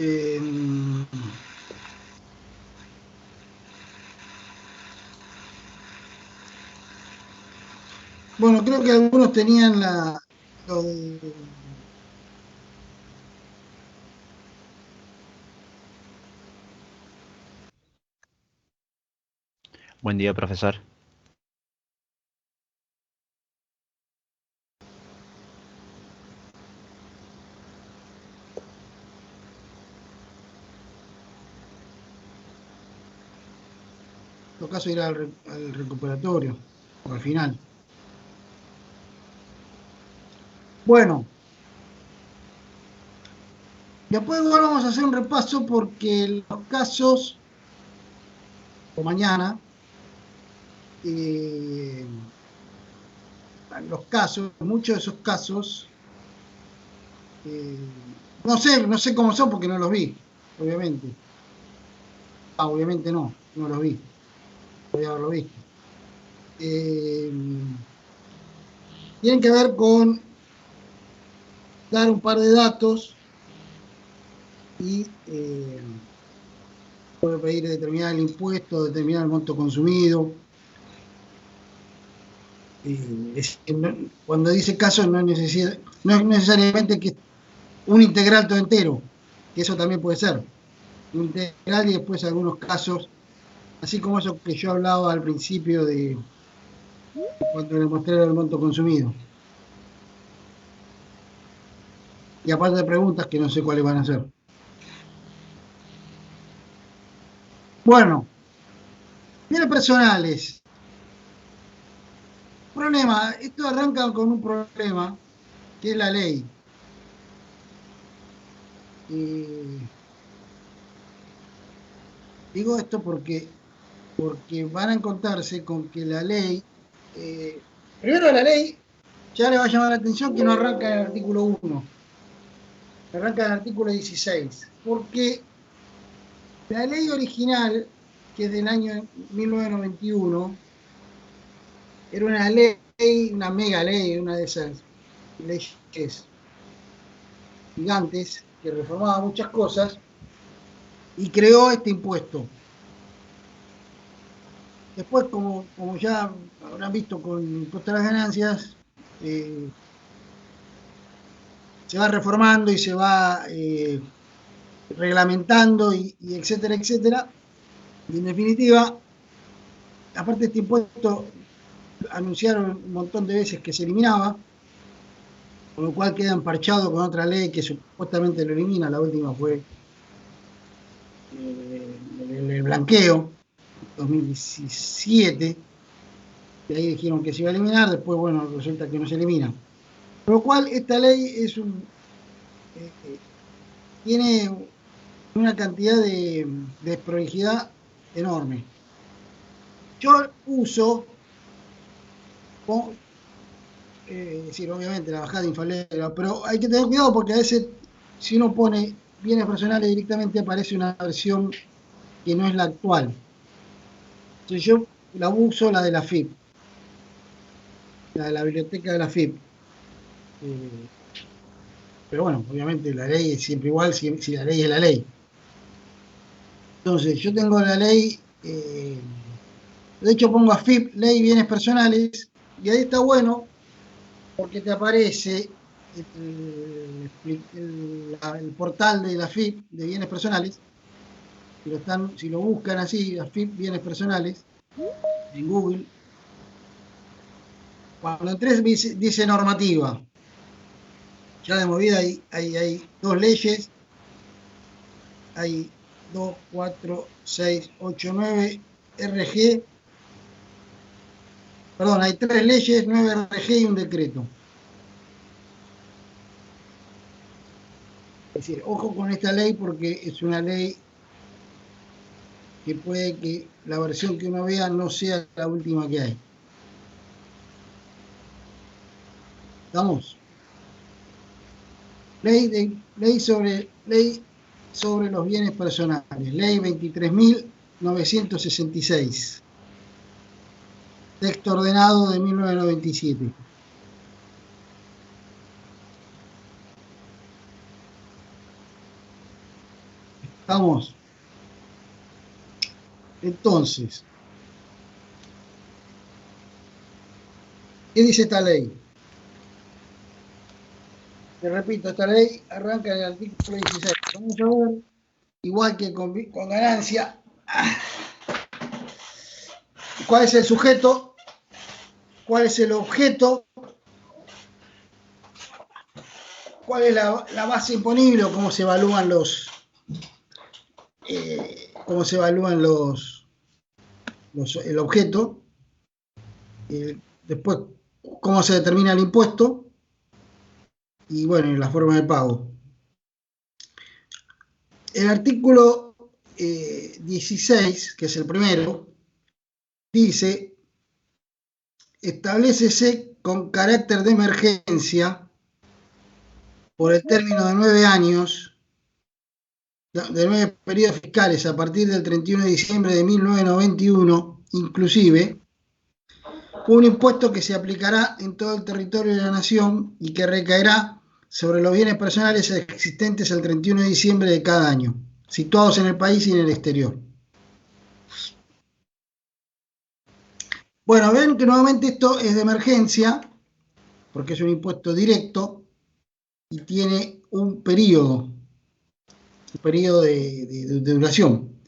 Eh, bueno, creo que algunos tenían lo de- Buen día, profesor. en todo caso ir al recuperatorio o al final. Bueno, después igual vamos a hacer un repaso porque los casos, o mañana, eh, muchos de esos casos, no sé cómo son porque no los vi, obviamente. Obviamente no los vi, podía haberlo visto. Eh, Tienen que ver con dar un par de datos y puede pedir determinar el impuesto, determinar el monto consumido. Cuando dice caso no es necesariamente que un integral todo entero, que eso también puede ser. Un integral y después algunos casos, así como eso que yo hablaba al principio de cuando le mostré el monto consumido. Y aparte de preguntas que no sé cuáles van a ser. Bueno, bienes personales. Problema, esto arranca con un problema, que es la ley. Eh, Digo esto porque van a encontrarse con que la ley, primero la ley, ya le va a llamar la atención que no arranca en el artículo 1, arranca en el artículo 16, porque la ley original, que es del año 1991, era una ley, una mega ley, una de esas leyes gigantes que reformaba muchas cosas y creó este impuesto. Después, como ya habrán visto con el impuesto a las ganancias, eh, se va reformando y se va reglamentando y etcétera, etcétera. Y en definitiva, aparte de este impuesto, anunciaron un montón de veces que se eliminaba, con lo cual queda emparchado con otra ley que supuestamente lo elimina. La última fue el blanqueo, 2017, y ahí dijeron que se iba a eliminar, después, bueno, resulta que no se elimina. Con lo cual, esta ley tiene una cantidad de desprolijidad enorme. Yo uso, es decir, obviamente la bajada infalible, pero hay que tener cuidado porque a veces si uno pone bienes personales directamente aparece una versión que no es la actual. Entonces yo la uso la de la FIP, la de la biblioteca de la FIP. Eh, pero bueno, obviamente la ley es siempre igual si la ley es la ley. Entonces yo tengo la ley, de hecho pongo a FIP, ley bienes personales, y ahí está bueno porque te aparece el portal de la FIP de bienes personales. Si lo buscan así, AFIP bienes personales, en Google, cuando entres dice normativa. Ya de movida hay dos leyes, hay 2, 4, 6, 8, 9 RG, perdón, hay tres leyes, 9 RG y un decreto. Es decir, ojo con esta ley porque es una ley que puede que la versión que uno vea no sea la última que hay. ¿Estamos? Ley sobre los bienes personales, ley 23.966, texto ordenado de 1997. Vamos. Entonces, ¿qué dice esta ley? Te repito, esta ley arranca en el artículo 16. Vamos a ver, igual que con ganancia, ¿cuál es el sujeto? ¿Cuál es el objeto? ¿Cuál es la base imponible o cómo se evalúan el objeto? Después, cómo se determina el impuesto y, bueno, la forma de pago. El artículo 16, que es el primero, dice: establécese con carácter de emergencia por el término de 9 años, de 9 periodos fiscales a partir del 31 de diciembre de 1991, inclusive, un impuesto que se aplicará en todo el territorio de la nación y que recaerá sobre los bienes personales existentes el 31 de diciembre de cada año, situados en el país y en el exterior. Bueno, ven que nuevamente esto es de emergencia, porque es un impuesto directo y tiene un periodo de duración.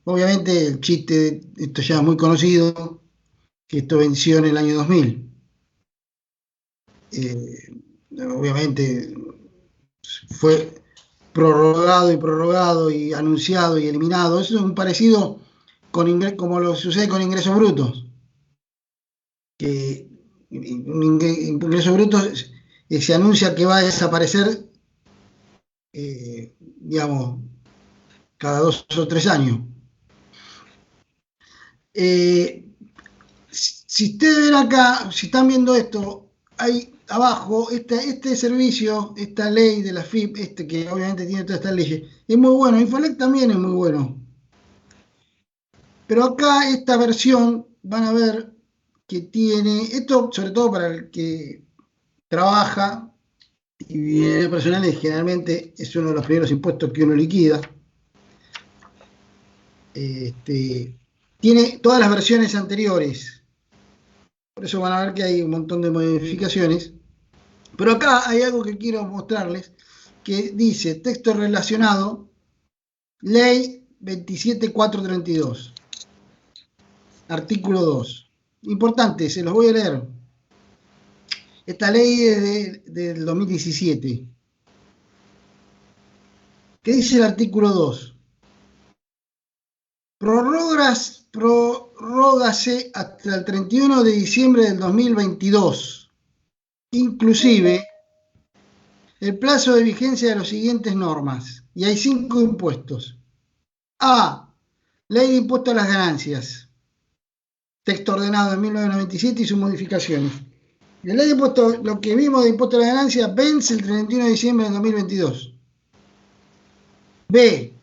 Obviamente el chiste, esto ya es muy conocido, que esto venció en el año 2000. Obviamente fue prorrogado y anunciado y eliminado. Eso es un parecido como lo sucede con ingresos brutos. Que un ingreso bruto se anuncia que va a desaparecer, digamos, cada 2 o 3 años. Si ustedes ven acá, si están viendo esto, hay abajo este servicio, esta ley de la FIP, que obviamente tiene todas estas leyes, es muy bueno. Infolec también es muy bueno. Pero acá esta versión van a ver que tiene, esto sobre todo para el que trabaja y bienes personales, generalmente es uno de los primeros impuestos que uno liquida. Tiene todas las versiones anteriores. Por eso van a ver que hay un montón de modificaciones. Pero acá hay algo que quiero mostrarles, que dice: texto relacionado, ley 27432, artículo 2. Importante, se los voy a leer. Esta ley es del 2017. ¿Qué dice el artículo 2? Prorrógase hasta el 31 de diciembre del 2022, inclusive el plazo de vigencia de las siguientes normas. Y hay 5 impuestos. A. Ley de impuesto a las ganancias. Texto ordenado en 1997 y sus modificaciones. La ley de impuesto, lo que vimos de impuesto a las ganancias, vence el 31 de diciembre del 2022. B.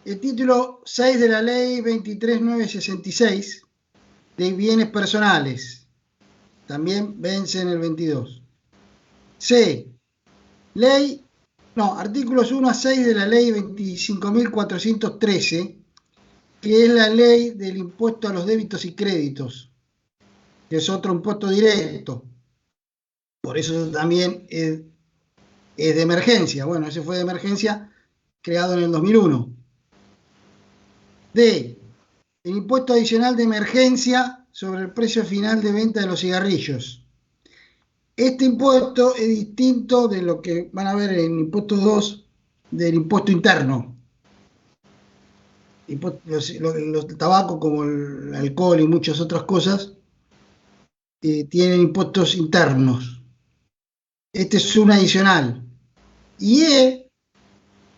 El título 6 de la ley 23966 de bienes personales. También vence en el 22. C. Artículos 1 a 6 de la ley 25.413, que es la ley del impuesto a los débitos y créditos, que es otro impuesto directo. Por eso también es de emergencia. Bueno, ese fue de emergencia, creado en el 2001. D. El impuesto adicional de emergencia sobre el precio final de venta de los cigarrillos. Este impuesto es distinto de lo que van a ver en impuesto 2, del impuesto interno. Los tabacos, como el alcohol y muchas otras cosas, tienen impuestos internos. Este es un adicional. Y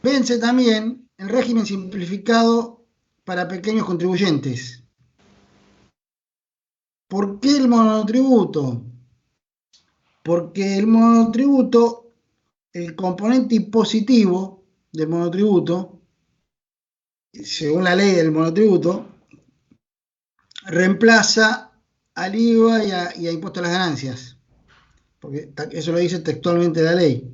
vence también el régimen simplificado para pequeños contribuyentes. ¿Por qué el monotributo? Porque el monotributo, el componente impositivo del monotributo, según la ley del monotributo, reemplaza al IVA y a impuesto a las ganancias. Porque eso lo dice textualmente la ley.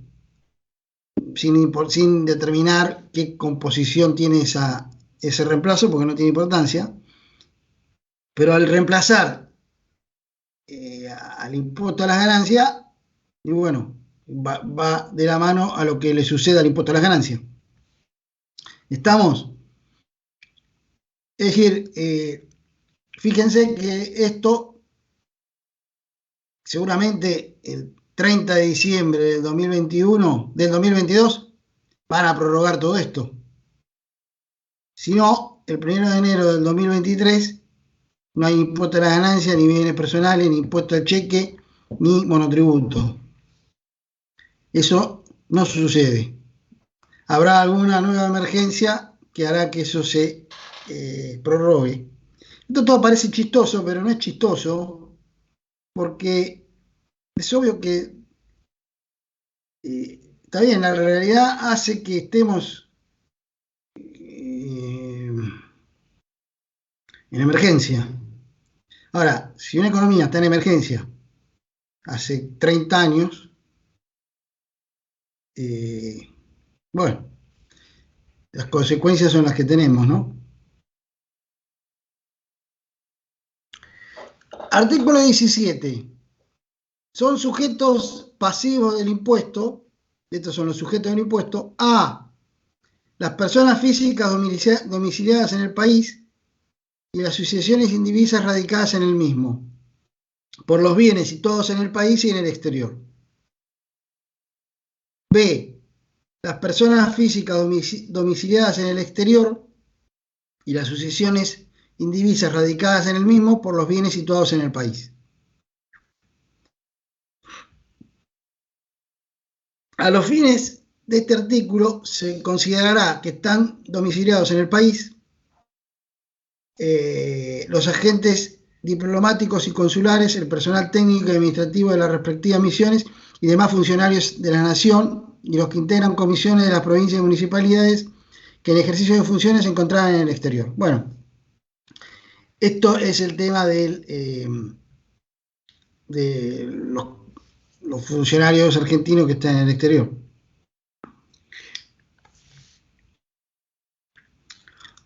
sin determinar qué composición tiene ese reemplazo, porque no tiene importancia. Pero al reemplazar al impuesto a las ganancias, y bueno, va de la mano a lo que le sucede al impuesto a las ganancias. ¿Estamos? Es decir, fíjense que esto, seguramente el 30 de diciembre del 2022, van a prorrogar todo esto. Si no, el 1 de enero del 2023 no hay impuesto a las ganancias, ni bienes personales, ni impuesto al cheque, ni monotributo. Eso no sucede. Habrá alguna nueva emergencia que hará que eso se prorrogue. Esto todo parece chistoso, pero no es chistoso, porque es obvio que está bien, la realidad hace que estemos en emergencia. Ahora, si una economía está en emergencia hace 30 años, bueno, las consecuencias son las que tenemos, ¿no? Artículo 17. Son sujetos pasivos del impuesto, estos son los sujetos del impuesto, a las personas físicas domiciliadas en el país y las asociaciones indivisas radicadas en el mismo, por los bienes situados en el país y en el exterior. B. Las personas físicas domiciliadas en el exterior y las asociaciones indivisas radicadas en el mismo por los bienes situados en el país. A los fines de este artículo se considerará que están domiciliados en el país los agentes diplomáticos y consulares, el personal técnico y administrativo de las respectivas misiones y demás funcionarios de la nación y los que integran comisiones de las provincias y municipalidades que en ejercicio de funciones se encontraban en el exterior. Bueno, esto es el tema de los funcionarios argentinos que están en el exterior.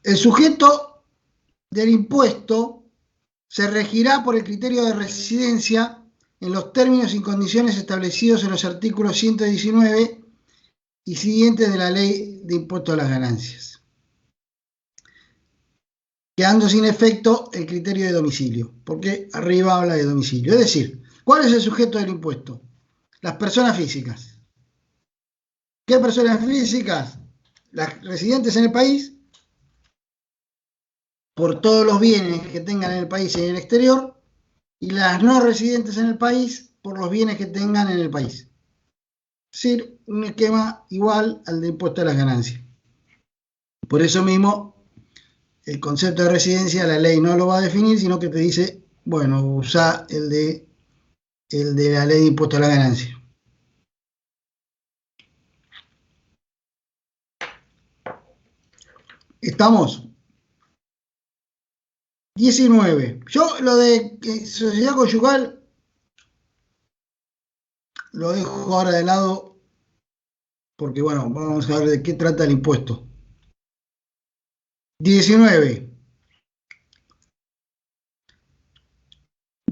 El sujeto del impuesto se regirá por el criterio de residencia en los términos y condiciones establecidos en los artículos 119 y siguientes de la Ley de Impuesto a las Ganancias, quedando sin efecto el criterio de domicilio, porque arriba habla de domicilio. Es decir, ¿cuál es el sujeto del impuesto? Las personas físicas. ¿Qué personas físicas? Las residentes en el país, por todos los bienes que tengan en el país y en el exterior, y las no residentes en el país por los bienes que tengan en el país. Es decir, un esquema igual al de impuesto a las ganancias. Por eso mismo, el concepto de residencia, la ley no lo va a definir, sino que te dice, bueno, usa el de la ley de impuesto a la ganancia. ¿Estamos? 19. Yo lo de sociedad conyugal lo dejo ahora de lado porque, bueno, vamos a ver de qué trata el impuesto. 19.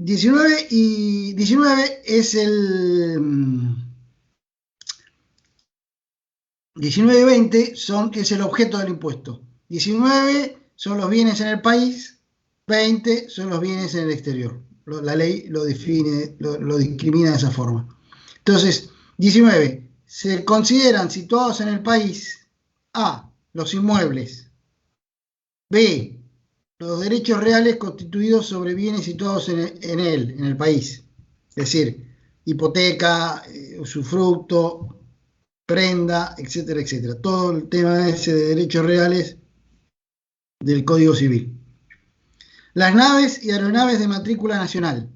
19 es el 19 y 20 es el objeto del impuesto. 19 son los bienes en el país, 20 son los bienes en el exterior. La ley lo define, lo discrimina de esa forma. Entonces, 19, se consideran situados en el país A, los inmuebles, B, los derechos reales constituidos sobre bienes situados en el país. Es decir, hipoteca, usufructo, prenda, etcétera, etcétera. Todo el tema ese de derechos reales del Código Civil. Las naves y aeronaves de matrícula nacional.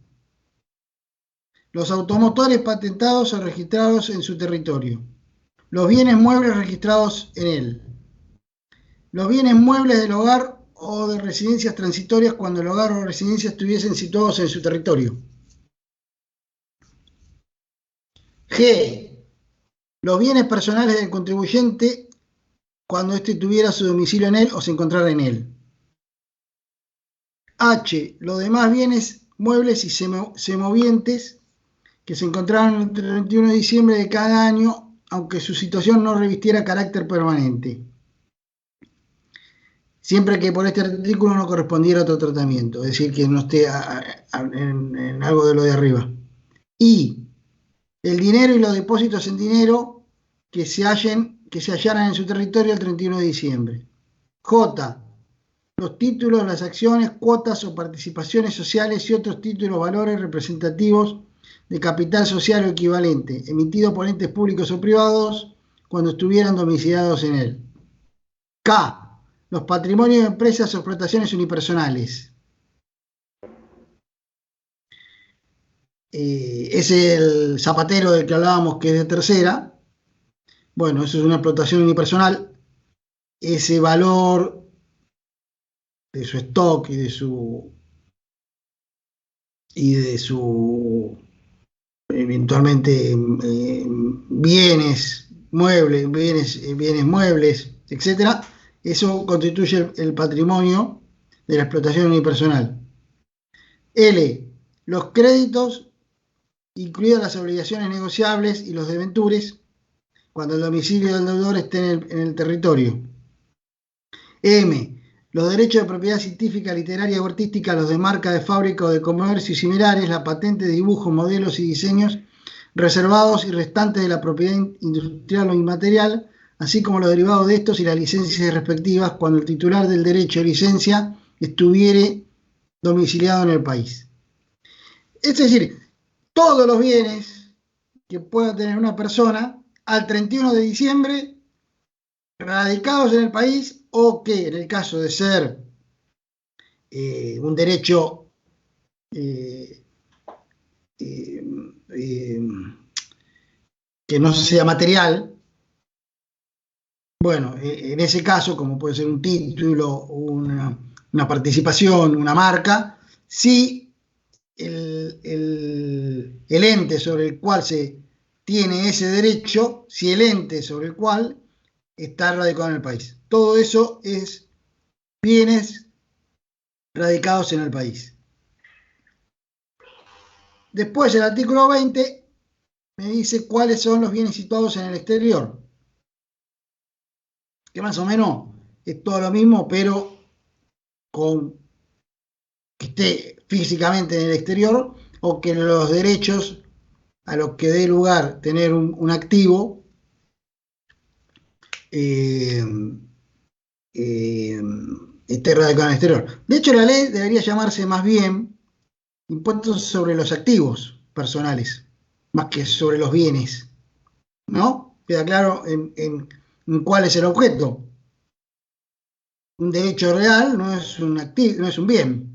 Los automotores patentados o registrados en su territorio. Los bienes muebles registrados en él. Los bienes muebles del hogar o de residencias transitorias cuando el hogar o residencia estuviesen situados en su territorio. G. los bienes personales del contribuyente cuando éste tuviera su domicilio en él o se encontrara en él. H, los demás bienes muebles y semovientes que se encontraban el 31 de diciembre de cada año, aunque su situación no revistiera carácter permanente, siempre que por este artículo no correspondiera a otro tratamiento, es decir, que no esté en algo de lo de arriba. Y el dinero y los depósitos en dinero que se hallaran en su territorio el 31 de diciembre. J, los títulos, las acciones, cuotas o participaciones sociales y otros títulos, valores representativos de capital social o equivalente, emitidos por entes públicos o privados cuando estuvieran domiciliados en él. K, los patrimonios de empresas o explotaciones unipersonales. Es el zapatero del que hablábamos, que es de tercera. Bueno, eso es una explotación unipersonal. Ese valor de su stock y de su eventualmente bienes muebles, etcétera, eso constituye el patrimonio de la explotación unipersonal. L, los créditos, incluidas las obligaciones negociables y los deventures, cuando el domicilio del deudor esté en el territorio. M, los derechos de propiedad científica, literaria o artística, los de marca, de fábrica o de comercio y similares, la patente, dibujos, modelos y diseños reservados y restantes de la propiedad industrial o inmaterial, así como los derivados de estos y las licencias respectivas cuando el titular del derecho de licencia estuviere domiciliado en el país. Es decir, todos los bienes que pueda tener una persona al 31 de diciembre radicados en el país, o que en el caso de ser un derecho que no sea material, bueno, en ese caso, como puede ser un título, una participación, una marca, si el ente sobre el cual se tiene ese derecho, si el ente sobre el cual está radicado en el país. Todo eso es bienes radicados en el país. Después el artículo 20 me dice cuáles son los bienes situados en el exterior, que más o menos es todo lo mismo, pero con que esté físicamente en el exterior, o que los derechos a los que dé lugar tener un activo esté radicado en el exterior. De hecho, la ley debería llamarse más bien impuestos sobre los activos personales, más que sobre los bienes, ¿no? Queda claro en cuál es el objeto. Un derecho real no es un activo, no es un bien.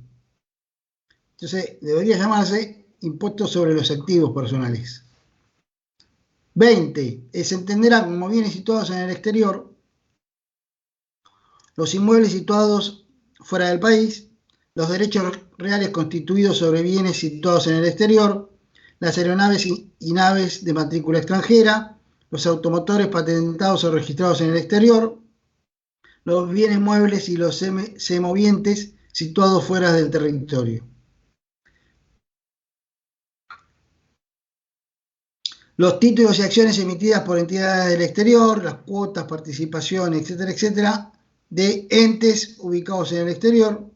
Entonces, debería llamarse impuestos sobre los activos personales. 20. Se entenderá como bienes situados en el exterior los inmuebles situados fuera del país, los derechos reales constituidos sobre bienes situados en el exterior, las aeronaves y naves de matrícula extranjera, los automotores patentados o registrados en el exterior, los bienes muebles y los semovientes situados fuera del territorio. Los títulos y acciones emitidas por entidades del exterior, las cuotas, participaciones, etcétera, etcétera, de entes ubicados en el exterior,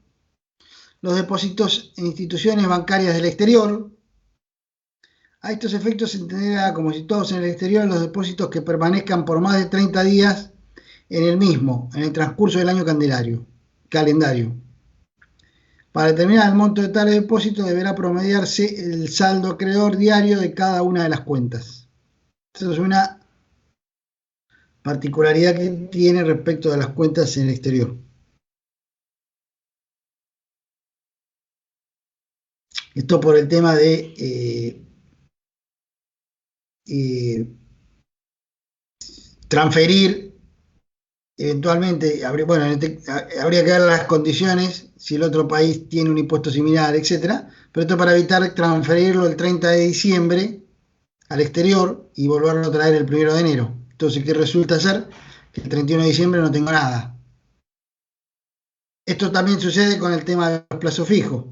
los depósitos en instituciones bancarias del exterior. A estos efectos se entenderá como situados en el exterior los depósitos que permanezcan por más de 30 días en el mismo, en el transcurso del año calendario. Para determinar el monto de tales depósitos deberá promediarse el saldo acreedor diario de cada una de las cuentas. Esa es una particularidad que tiene respecto de las cuentas en el exterior. Esto por el tema de transferir eventualmente, bueno, habría que ver las condiciones, si el otro país tiene un impuesto similar, etcétera, pero esto para evitar transferirlo el 30 de diciembre al exterior y volverlo a traer el 1 de enero. Entonces, ¿qué resulta ser? Que el 31 de diciembre no tengo nada. Esto también sucede con el tema de los plazos fijos.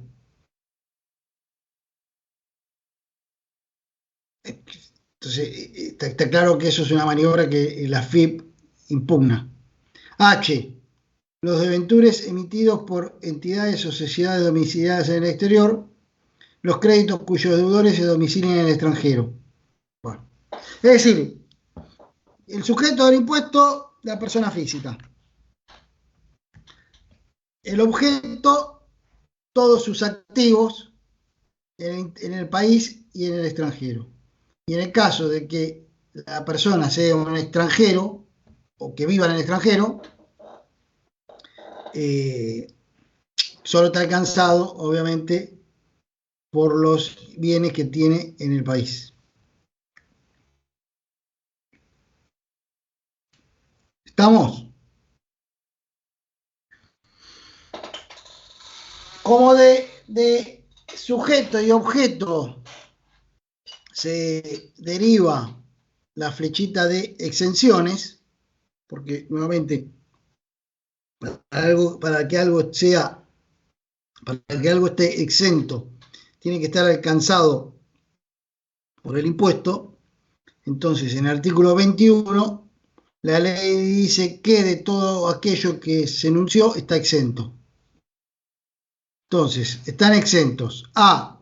Entonces, está claro que eso es una maniobra que la FIP impugna. H. Los debentures emitidos por entidades o sociedades domiciliadas en el exterior, los créditos cuyos deudores se domicilian en el extranjero. Bueno, es decir, el sujeto del impuesto, la persona física. El objeto, todos sus activos en el país y en el extranjero. Y en el caso de que la persona sea un extranjero o que viva en el extranjero, solo está alcanzado, obviamente, por los bienes que tiene en el país. ¿Estamos? Como de sujeto y objeto se deriva la flechita de exenciones, porque nuevamente para que algo esté exento, tiene que estar alcanzado por el impuesto. Entonces, en el artículo 21, la ley dice que de todo aquello que se enunció está exento. Entonces, están exentos a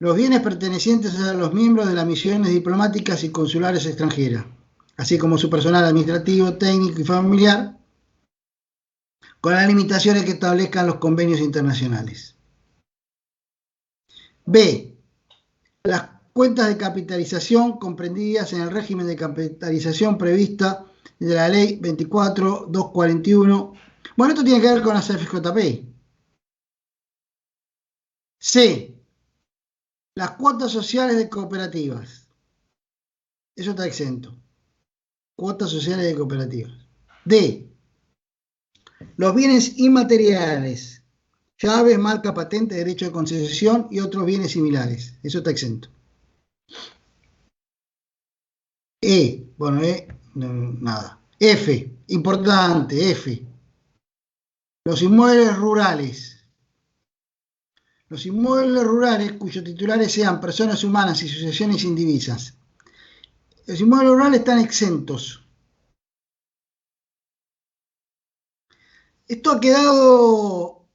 los bienes pertenecientes a los miembros de las misiones diplomáticas y consulares extranjeras, así como su personal administrativo, técnico y familiar, con las limitaciones que establezcan los convenios internacionales. B. Las cuentas de capitalización comprendidas en el régimen de capitalización prevista de la ley 24.241. Bueno, esto tiene que ver con las FJP. C. Las cuotas sociales de cooperativas. Eso está exento. Cuotas sociales de cooperativas. D. Los bienes inmateriales. Llaves, marca, patente, derecho de concesión y otros bienes similares. Eso está exento. Bueno, no, nada. F, importante, F. Los inmuebles rurales. Los inmuebles rurales cuyos titulares sean personas humanas y sucesiones indivisas. Los inmuebles rurales están exentos. Esto ha quedado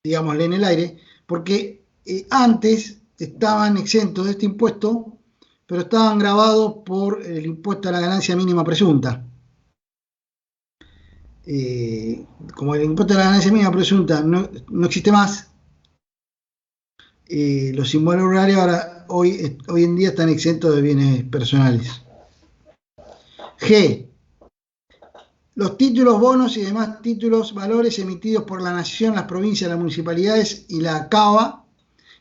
digámosle, en el aire, porque antes estaban exentos de este impuesto, pero estaban gravados por el impuesto a la ganancia mínima presunta. Como el impuesto a la ganancia mínima presunta no existe más, los inmuebles rurales ahora, hoy en día están exentos de bienes personales. G. Los títulos, bonos y demás títulos, valores emitidos por la nación, las provincias, las municipalidades y la CABA,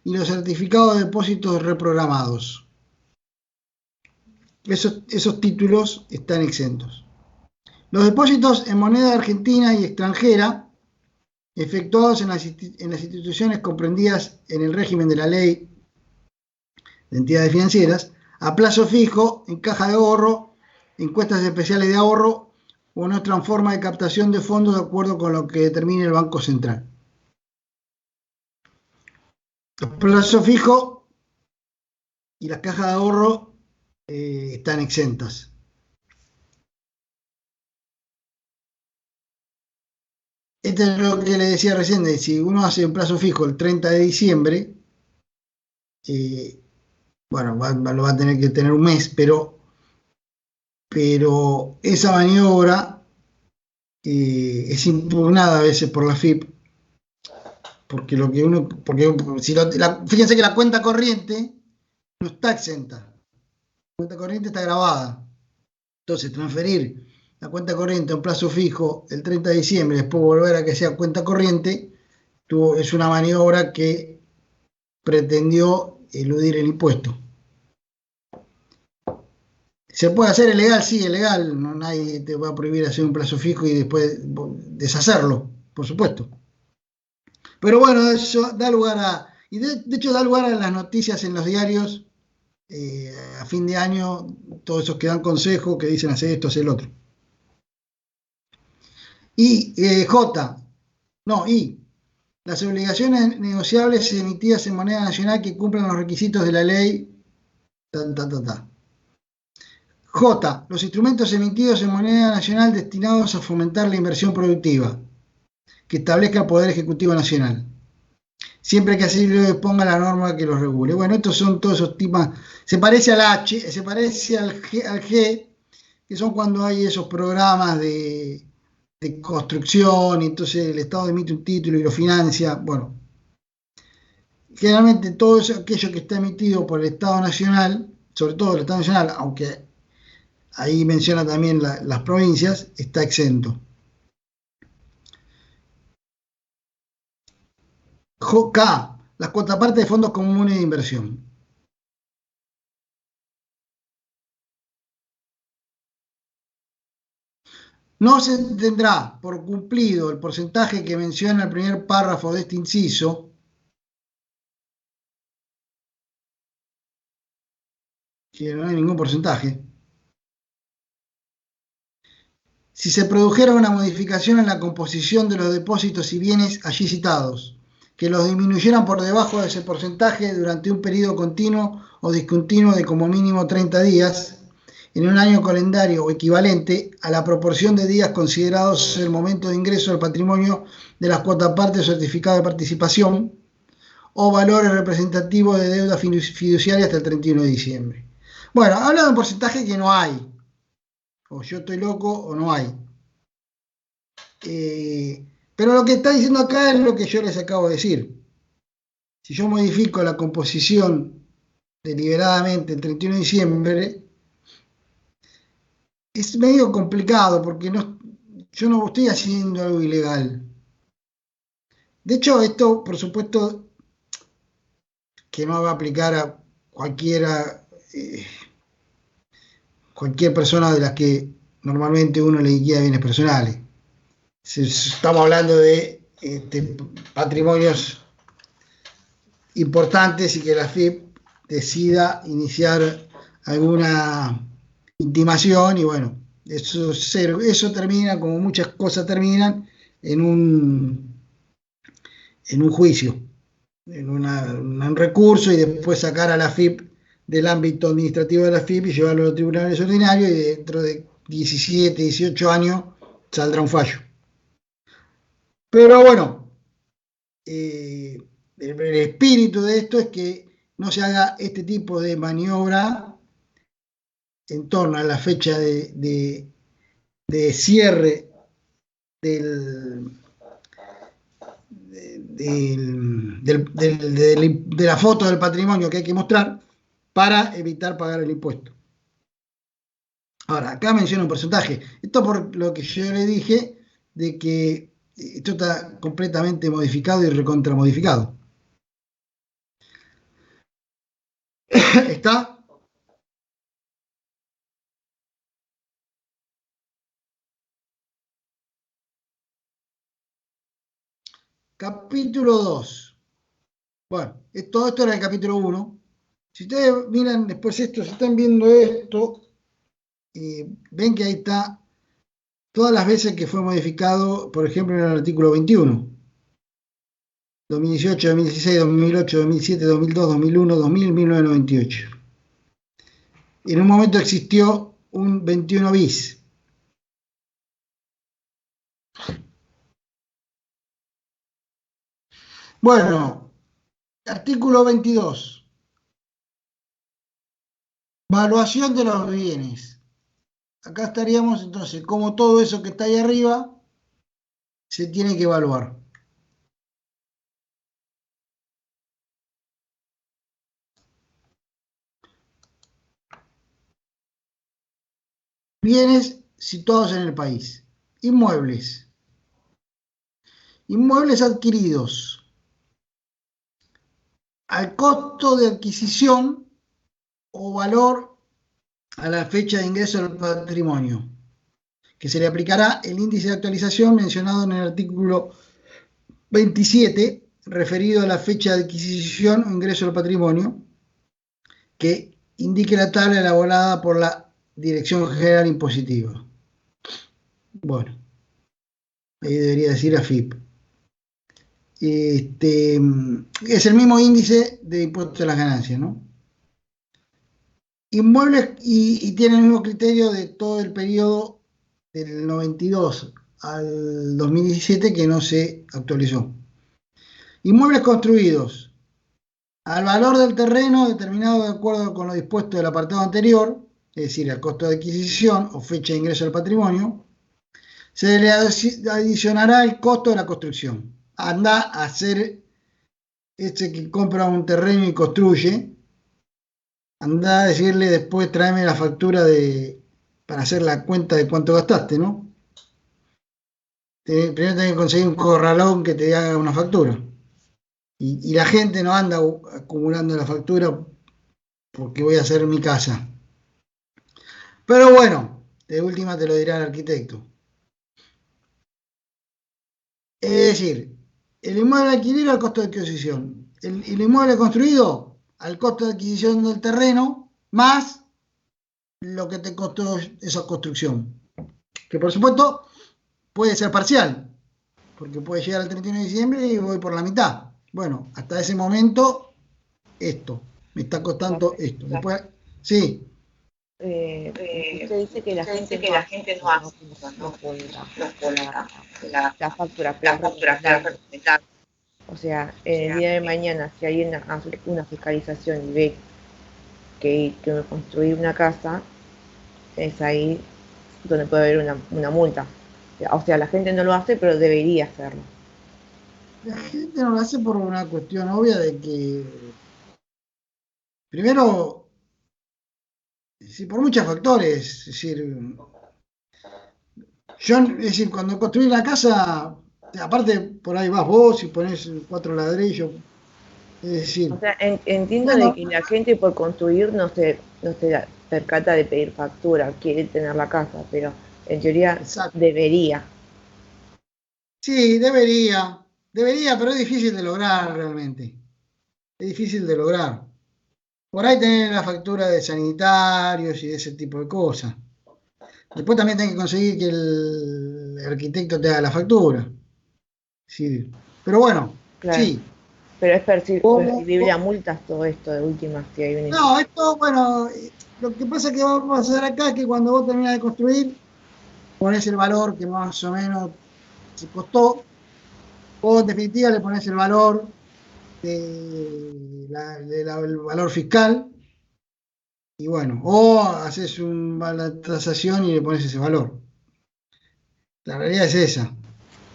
y los certificados de depósitos reprogramados. Esos títulos están exentos. Los depósitos en moneda argentina y extranjera efectuados en las instituciones comprendidas en el régimen de la ley de entidades financieras, a plazo fijo, en caja de ahorro, en cuentas especiales de ahorro o en otra forma de captación de fondos de acuerdo con lo que determine el Banco Central. Los plazos fijos y las cajas de ahorro están exentas. Esto es lo que le decía recién, de si uno hace un plazo fijo el 30 de diciembre, bueno, lo va a tener que tener un mes, pero esa maniobra es impugnada a veces por la FIP, porque fíjense que la cuenta corriente no está exenta, la cuenta corriente está grabada. Entonces, transferir la cuenta corriente a un plazo fijo el 30 de diciembre, después volver a que sea cuenta corriente, es una maniobra que pretendió eludir el impuesto. ¿Se puede hacer? ¿Es legal? Sí, es legal. No, nadie te va a prohibir hacer un plazo fijo y después deshacerlo. por supuesto. Pero bueno, eso da lugar y de hecho da lugar a las noticias en los diarios a fin de año, todos esos que dan consejos, que dicen hacer esto, hacer el otro. Y las obligaciones negociables emitidas en moneda nacional que cumplan los requisitos de la ley. J. Los instrumentos emitidos en moneda nacional destinados a fomentar la inversión productiva, que establezca el Poder Ejecutivo Nacional, siempre que así lo disponga la norma que los regule. Bueno, estos son todos esos temas. Se parece al H, se parece al G, que son cuando hay esos programas de construcción, y entonces el Estado emite un título y lo financia. Bueno, generalmente todo eso, aquello que está emitido por el Estado Nacional, sobre todo el Estado Nacional, aunque ahí menciona también las provincias, está exento. K. Las cuotapartes de fondos comunes de inversión. No se tendrá por cumplido el porcentaje que menciona el primer párrafo de este inciso, que no hay ningún porcentaje, si se produjera una modificación en la composición de los depósitos y bienes allí citados, que los disminuyeran por debajo de ese porcentaje durante un periodo continuo o discontinuo de como mínimo 30 días, en un año calendario o equivalente a la proporción de días considerados el momento de ingreso del patrimonio de las cuotapartes o certificado de participación, o valores representativos de deuda fiduciaria hasta el 31 de diciembre. Bueno, habla de un porcentaje que no hay. O yo estoy loco o no hay. Pero lo que está diciendo acá es lo que yo les acabo de decir. Si yo modifico la composición deliberadamente el 31 de diciembre, es medio complicado porque yo no estoy haciendo algo ilegal. De hecho, esto, por supuesto, que no va a aplicar a cualquier persona de las que normalmente uno le liquida bienes personales. Si estamos hablando de patrimonios importantes y que la FIP decida iniciar alguna intimación, y bueno, eso termina, como muchas cosas terminan, en un juicio, en un recurso, y después sacar a la FIP del ámbito administrativo de la FIP y llevarlo a los tribunales ordinarios, y dentro de 17, 18 años saldrá un fallo. Pero bueno, el espíritu de esto es que no se haga este tipo de maniobra en torno a la fecha de cierre de la foto del patrimonio que hay que mostrar para evitar pagar el impuesto. Ahora, acá menciona un porcentaje. Esto por lo que yo le dije de que esto está completamente modificado y recontramodificado. ¿Está? Capítulo 2. Bueno, todo esto era el capítulo 1. Si ustedes miran después esto, si están viendo esto, ven que ahí está todas las veces que fue modificado, por ejemplo, en el artículo 21. 2018, 2016, 2008, 2007, 2002, 2001, 2000, 1998. En un momento existió un 21 bis. Bueno, artículo 22. Valuación de los bienes. Acá estaríamos entonces, como todo eso que está ahí arriba, se tiene que evaluar. Bienes situados en el país. Inmuebles. Inmuebles adquiridos al costo de adquisición o valor a la fecha de ingreso del patrimonio, que se le aplicará el índice de actualización mencionado en el artículo 27, referido a la fecha de adquisición o ingreso al patrimonio, que indique la tabla elaborada por la Dirección General Impositiva. Bueno, ahí debería decir AFIP. Es el mismo índice de impuesto a las ganancias, ¿no? Inmuebles y tiene el mismo criterio de todo el periodo del 92 al 2017 que no se actualizó. Inmuebles construidos al valor del terreno determinado de acuerdo con lo dispuesto del apartado anterior, es decir, al costo de adquisición o fecha de ingreso al patrimonio, se le adicionará el costo de la construcción. Anda a hacer que compra un terreno y construye, anda a decirle después tráeme la factura para hacer la cuenta de cuánto gastaste, ¿no? Primero tenés que conseguir un corralón que te haga una factura. Y la gente no anda acumulando la factura porque voy a hacer mi casa. Pero bueno, de última te lo dirá el arquitecto. Es decir, el inmueble alquilero al costo de adquisición, el inmueble construido al costo de adquisición del terreno, más lo que te costó esa construcción. Que por supuesto puede ser parcial, porque puede llegar al 31 de diciembre y voy por la mitad. Bueno, hasta ese momento, esto, me está costando esto. Después, sí. Usted dice que la gente no hace la factura, pero o sea, el día de mañana, si hay una fiscalización y ve que me construí una casa, es ahí donde puede haber una multa. O sea, la gente no lo hace, pero debería hacerlo. La gente no lo hace por una cuestión obvia de que, primero, sí, por muchos factores, es decir, cuando construí la casa, aparte por ahí vas vos y pones 4 ladrillos, es decir... O sea, entiendo de que la gente por construir no se percata de pedir factura, quiere tener la casa, pero en teoría debería. Sí, debería, pero es difícil de lograr realmente. Es difícil de lograr. Por ahí tener la factura de sanitarios y de ese tipo de cosas. Después también tenés que conseguir que el arquitecto te haga la factura. Sí. Pero bueno, claro. Sí. Pero es percibible a multas todo esto de últimas si hay un... No, esto, bueno, lo que pasa que vamos a hacer acá es que cuando vos terminás de construir, ponés el valor que más o menos se costó, o en definitiva le ponés el valor del valor fiscal, y bueno, o haces la tasación y le pones ese valor. La realidad es esa.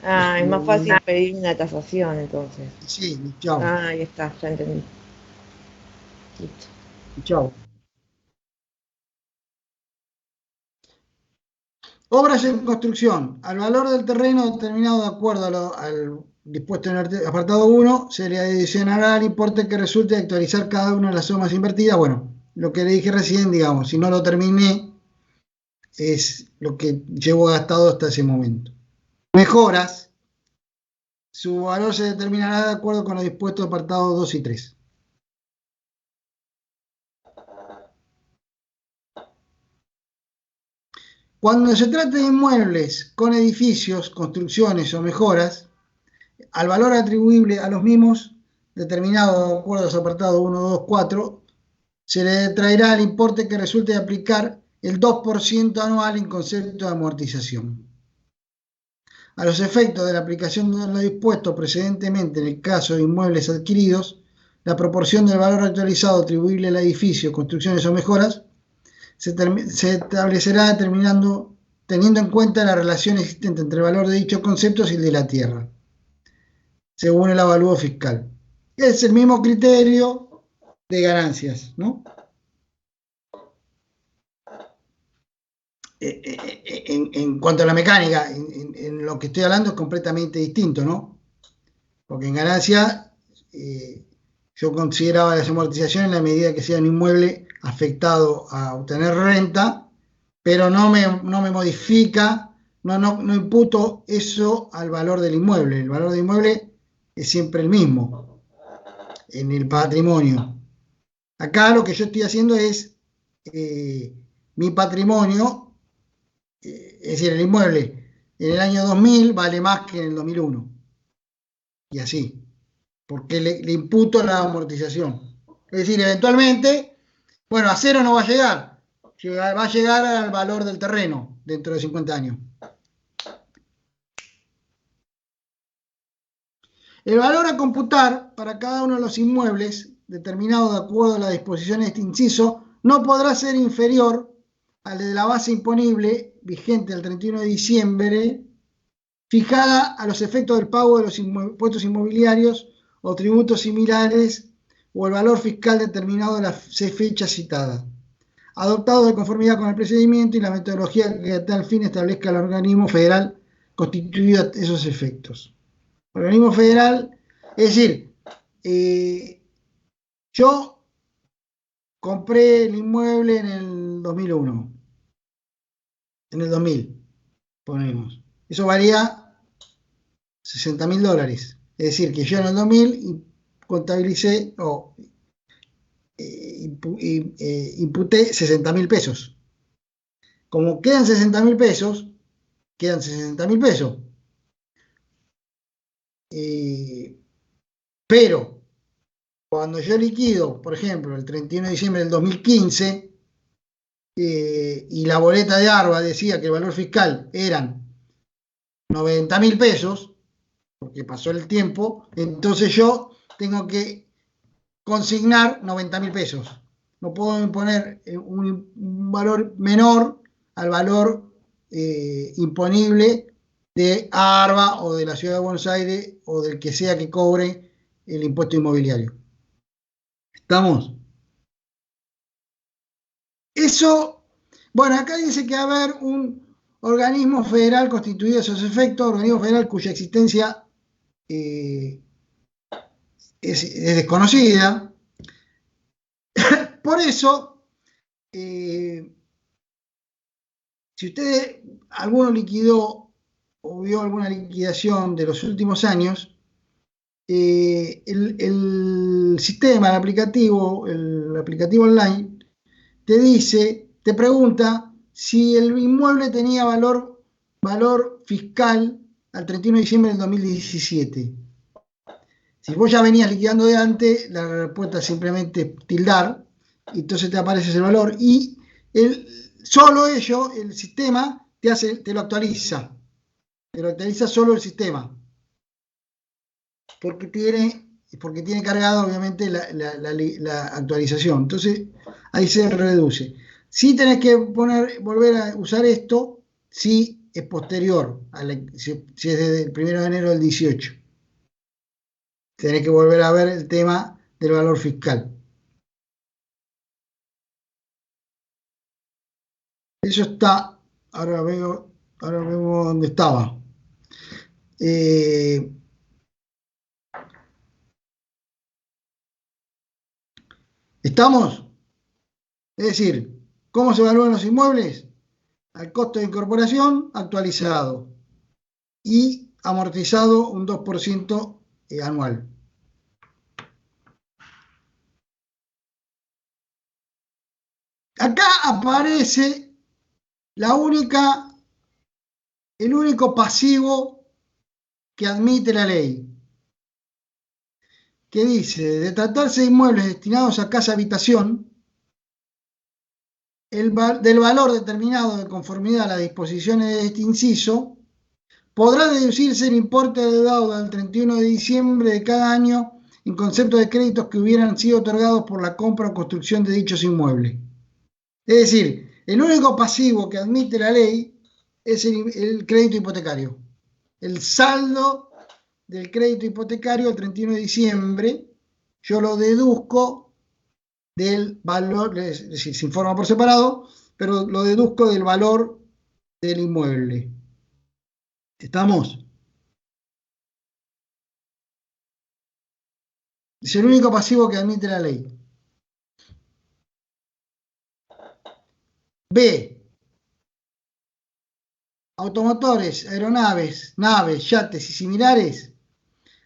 Ah, es más fácil pedir una tasación entonces. Sí, chao. Ah, ahí está, ya entendí. Listo. Chao. Obras en construcción. Al valor del terreno determinado de acuerdo al dispuesto en el apartado 1, se le adicionará el importe que resulte de actualizar cada una de las sumas invertidas. Bueno, lo que le dije recién, digamos, si no lo terminé, es lo que llevo gastado hasta ese momento. Mejoras. Su valor se determinará de acuerdo con lo dispuesto en apartados 2 y 3. Cuando se trate de inmuebles con edificios, construcciones o mejoras, al valor atribuible a los mismos, determinado de acuerdo a los apartados 1, 2, 4, se le traerá el importe que resulte de aplicar el 2% anual en concepto de amortización. A los efectos de la aplicación de lo dispuesto precedentemente en el caso de inmuebles adquiridos, la proporción del valor actualizado atribuible al edificio, construcciones o mejoras, se establecerá teniendo en cuenta la relación existente entre el valor de dichos conceptos y el de la tierra, según el avalúo fiscal. Es el mismo criterio de ganancias, ¿no? En cuanto a la mecánica, en lo que estoy hablando es completamente distinto, ¿no? Porque en ganancia yo consideraba las amortizaciones en la medida que sea un inmueble afectado a obtener renta, pero no me modifica, no imputo eso al valor del inmueble. El valor del inmueble es siempre el mismo en el patrimonio. Acá lo que yo estoy haciendo es mi patrimonio, es decir, el inmueble en el año 2000 vale más que en el 2001. Y así, porque le imputo la amortización. Es decir, eventualmente, bueno, a cero no va a llegar, va a llegar al valor del terreno dentro de 50 años. El valor a computar para cada uno de los inmuebles, determinado de acuerdo a las disposiciones de este inciso, no podrá ser inferior al de la base imponible vigente al 31 de diciembre, fijada a los efectos del pago de los impuestos inmobiliarios o tributos similares o el valor fiscal determinado de la fecha citada, adoptado de conformidad con el procedimiento y la metodología que a tal fin establezca el organismo federal constituido a esos efectos. Organismo federal, es decir, yo compré el inmueble en el 2001, en el 2000, ponemos. Eso valía $60.000. Es decir, que yo en el 2000 contabilicé o imputé 60.000 pesos. Como quedan 60.000 pesos, quedan 60.000 pesos. Pero cuando yo liquido, por ejemplo, el 31 de diciembre del 2015, y la boleta de ARBA decía que el valor fiscal eran 90.000 pesos, porque pasó el tiempo, entonces yo tengo que consignar 90.000 pesos. No puedo imponer un valor menor al valor imponible de ARBA o de la Ciudad de Buenos Aires o del que sea que cobre el impuesto inmobiliario. ¿Estamos? Eso, bueno, acá dice que va a haber un organismo federal constituido a esos efectos, organismo federal cuya existencia es desconocida. Por eso, si usted, alguno liquidó o vio alguna liquidación de los últimos años, el sistema, el aplicativo online, te dice, te pregunta si el inmueble tenía valor fiscal al 31 de diciembre del 2017. Si vos ya venías liquidando de antes, la respuesta es simplemente tildar, y entonces te aparece ese valor, y solo ello, el sistema, te lo actualiza solo el sistema, porque tiene cargado obviamente la actualización. Entonces ahí se reduce. Si tenés que volver a usar esto, si es posterior, si es desde el 1 de enero del 18. Tenés que volver a ver el tema del valor fiscal. Eso está, ahora veo dónde estaba. ¿Estamos? Es decir, ¿cómo se evalúan los inmuebles? Al costo de incorporación actualizado y amortizado un 2% anual. Acá aparece el único pasivo que admite la ley, que dice, de tratarse de inmuebles destinados a casa-habitación, del valor determinado de conformidad a las disposiciones de este inciso, podrá deducirse el importe deudado al 31 de diciembre de cada año en concepto de créditos que hubieran sido otorgados por la compra o construcción de dichos inmuebles. Es decir, el único pasivo que admite la ley es el crédito hipotecario. El saldo del crédito hipotecario al 31 de diciembre, yo lo deduzco del valor, es decir, se informa por separado, pero lo deduzco del valor del inmueble. ¿Estamos? Es el único pasivo que admite la ley. B. Automotores, aeronaves, naves, yates y similares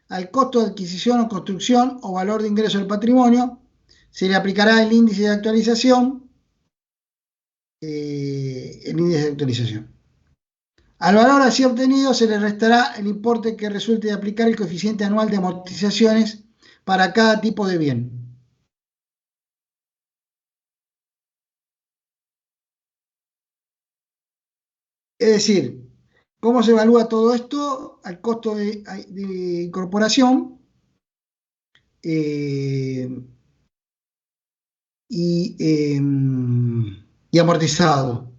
al costo de adquisición o construcción o valor de ingreso del patrimonio, se le aplicará el índice de actualización. Al valor así obtenido se le restará el importe que resulte de aplicar el coeficiente anual de amortizaciones para cada tipo de bien. Es decir, ¿cómo se evalúa todo esto? Al costo de incorporación y amortizado.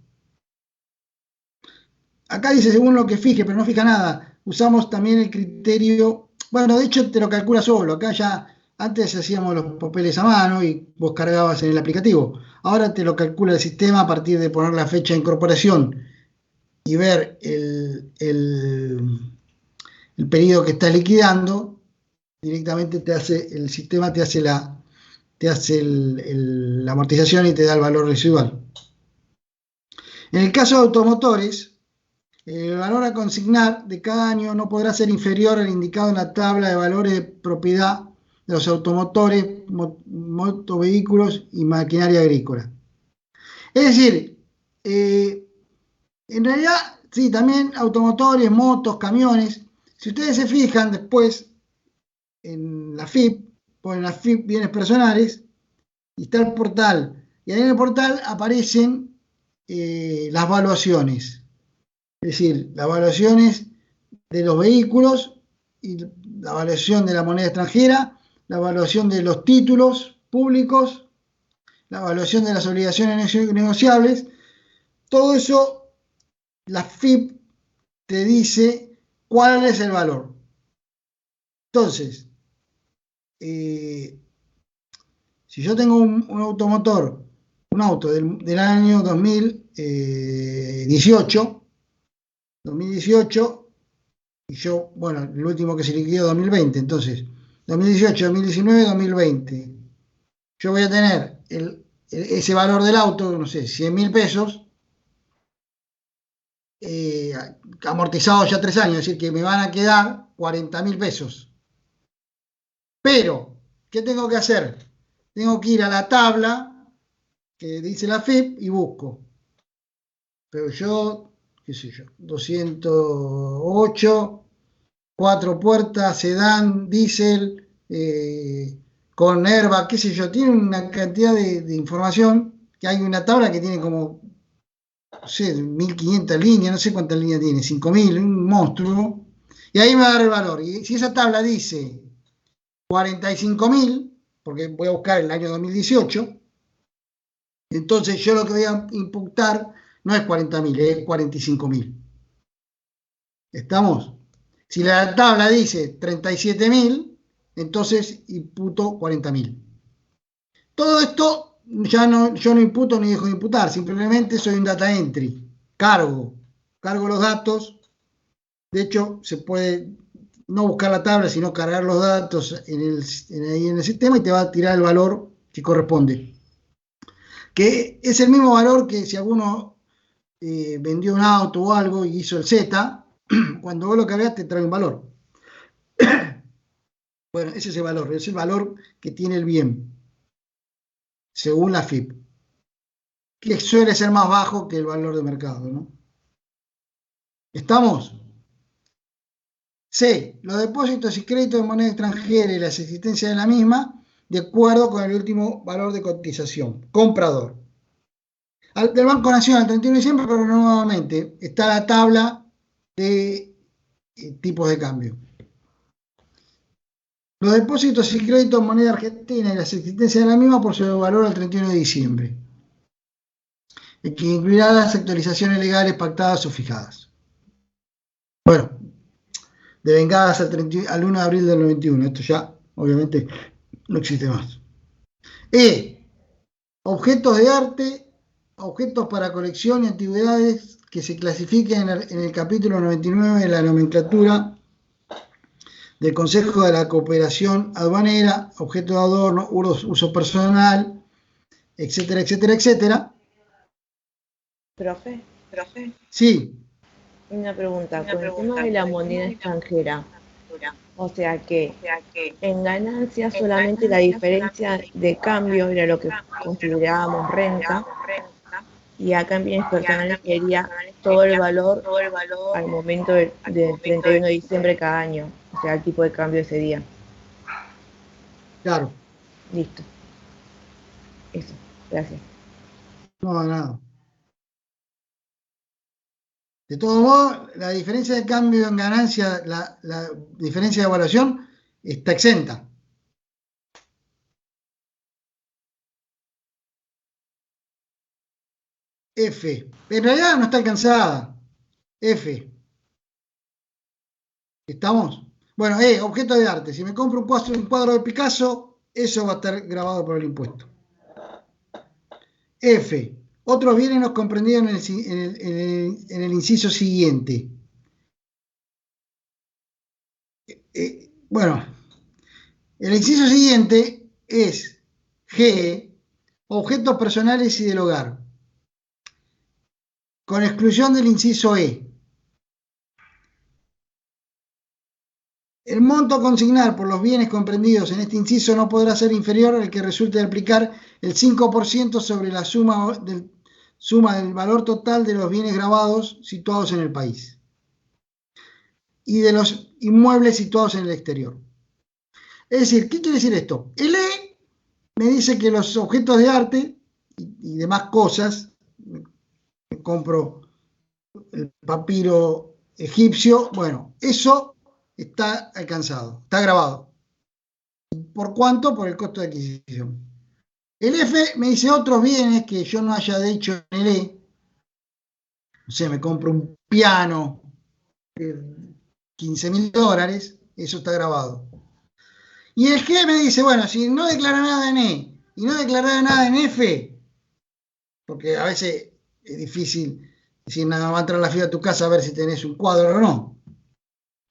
Acá dice según lo que fije, pero no fija nada. Usamos también el criterio, bueno, de hecho te lo calcula solo. Acá ya, antes hacíamos los papeles a mano y vos cargabas en el aplicativo. Ahora te lo calcula el sistema a partir de poner la fecha de incorporación y ver el periodo que estás liquidando. Directamente el sistema te hace la amortización y te da el valor residual. En el caso de automotores, el valor a consignar de cada año no podrá ser inferior al indicado en la tabla de valores de propiedad de los automotores, motovehículos y maquinaria agrícola. Es decir, en realidad, sí, también automotores, motos, camiones. Si ustedes se fijan después en la FIP, ponen la FIP bienes personales y está el portal. Y ahí en el portal aparecen las valuaciones. Es decir, las valuaciones de los vehículos y la evaluación de la moneda extranjera, la evaluación de los títulos públicos, la evaluación de las obligaciones negociables. Todo eso, la FIP te dice cuál es el valor. Entonces, si yo tengo un automotor, un auto del año 2018, y yo, bueno, el último que se liquidó 2020, entonces 2018, 2019, 2020, yo voy a tener ese valor del auto, no sé, 100.000 pesos, amortizado ya 3 años, es decir, que me van a quedar 40.000 pesos. Pero, ¿qué tengo que hacer? Tengo que ir a la tabla que dice la FIP y busco. Pero yo, qué sé yo, 208, 4 puertas, sedán, diésel, con airbag, qué sé yo, tiene una cantidad de información, que hay una tabla que tiene como, no sé, 1.500 líneas, no sé cuántas líneas tiene, 5.000, un monstruo, y ahí me va a dar el valor. Y si esa tabla dice 45.000, porque voy a buscar el año 2018, entonces yo lo que voy a imputar no es 40.000, es 45.000. ¿Estamos? Si la tabla dice 37.000, entonces imputo 40.000. Todo esto yo no imputo ni dejo de imputar, simplemente soy un data entry. Cargo los datos. De hecho, se puede no buscar la tabla, sino cargar los datos ahí en el sistema y te va a tirar el valor que corresponde. Que es el mismo valor que si alguno vendió un auto o algo y hizo el Z, cuando vos lo cargas te trae un valor. Bueno, ese es el valor, es el valor que tiene el bien, según la FIP, que suele ser más bajo que el valor de mercado, ¿no? ¿Estamos? C. Los depósitos y créditos de moneda extranjera y las existencias de la misma, de acuerdo con el último valor de cotización. Comprador. Del Banco Nacional, 31 de diciembre, pero nuevamente está la tabla de tipos de cambio. Los depósitos y créditos en moneda argentina y las existencias de la misma por su valor al 31 de diciembre, que incluirá las actualizaciones legales pactadas o fijadas. Bueno, devengadas al 1 de abril del 91. Esto ya, obviamente, no existe más. Objetos de arte, objetos para colección y antigüedades que se clasifiquen en el capítulo 99 de la nomenclatura del Consejo de la Cooperación Aduanera, objeto de adorno, uso personal, etcétera, etcétera, etcétera. Profe. Sí. Una pregunta, con el tema de la moneda extranjera, O sea que en ganancias solamente la diferencia de cambio era lo que considerábamos renta, y acá en bienes personales sería todo el valor al momento del 31 de diciembre cada año, o sea, el tipo de cambio ese día. Claro. Listo. Eso. Gracias. No, nada. De todos modos, la diferencia de cambio en ganancia, la diferencia de evaluación está exenta. F. En realidad no está alcanzada. F. ¿Estamos? Bueno, objeto de arte. Si me compro un cuadro de Picasso, eso va a estar grabado por el impuesto. F. Otros bienes no comprendidos en el inciso siguiente. Bueno, el inciso siguiente es G, objetos personales y del hogar, con exclusión del inciso E. El monto a consignar por los bienes comprendidos en este inciso no podrá ser inferior al que resulte de aplicar el 5% sobre la suma del valor total de los bienes grabados situados en el país y de los inmuebles situados en el exterior. Es decir, ¿qué quiere decir esto? El E me dice que los objetos de arte y demás cosas, me compro el papiro egipcio, bueno, eso está alcanzado, está grabado. ¿Por cuánto? Por el costo de adquisición. El F me dice otros bienes que yo no haya dicho en el E. O sea, me compro un piano de $15.000, eso está grabado. Y el G me dice, bueno, si no declara nada en E y no declara nada en F, porque a veces es difícil decir nada, va a entrar la fila a tu casa a ver si tenés un cuadro o no.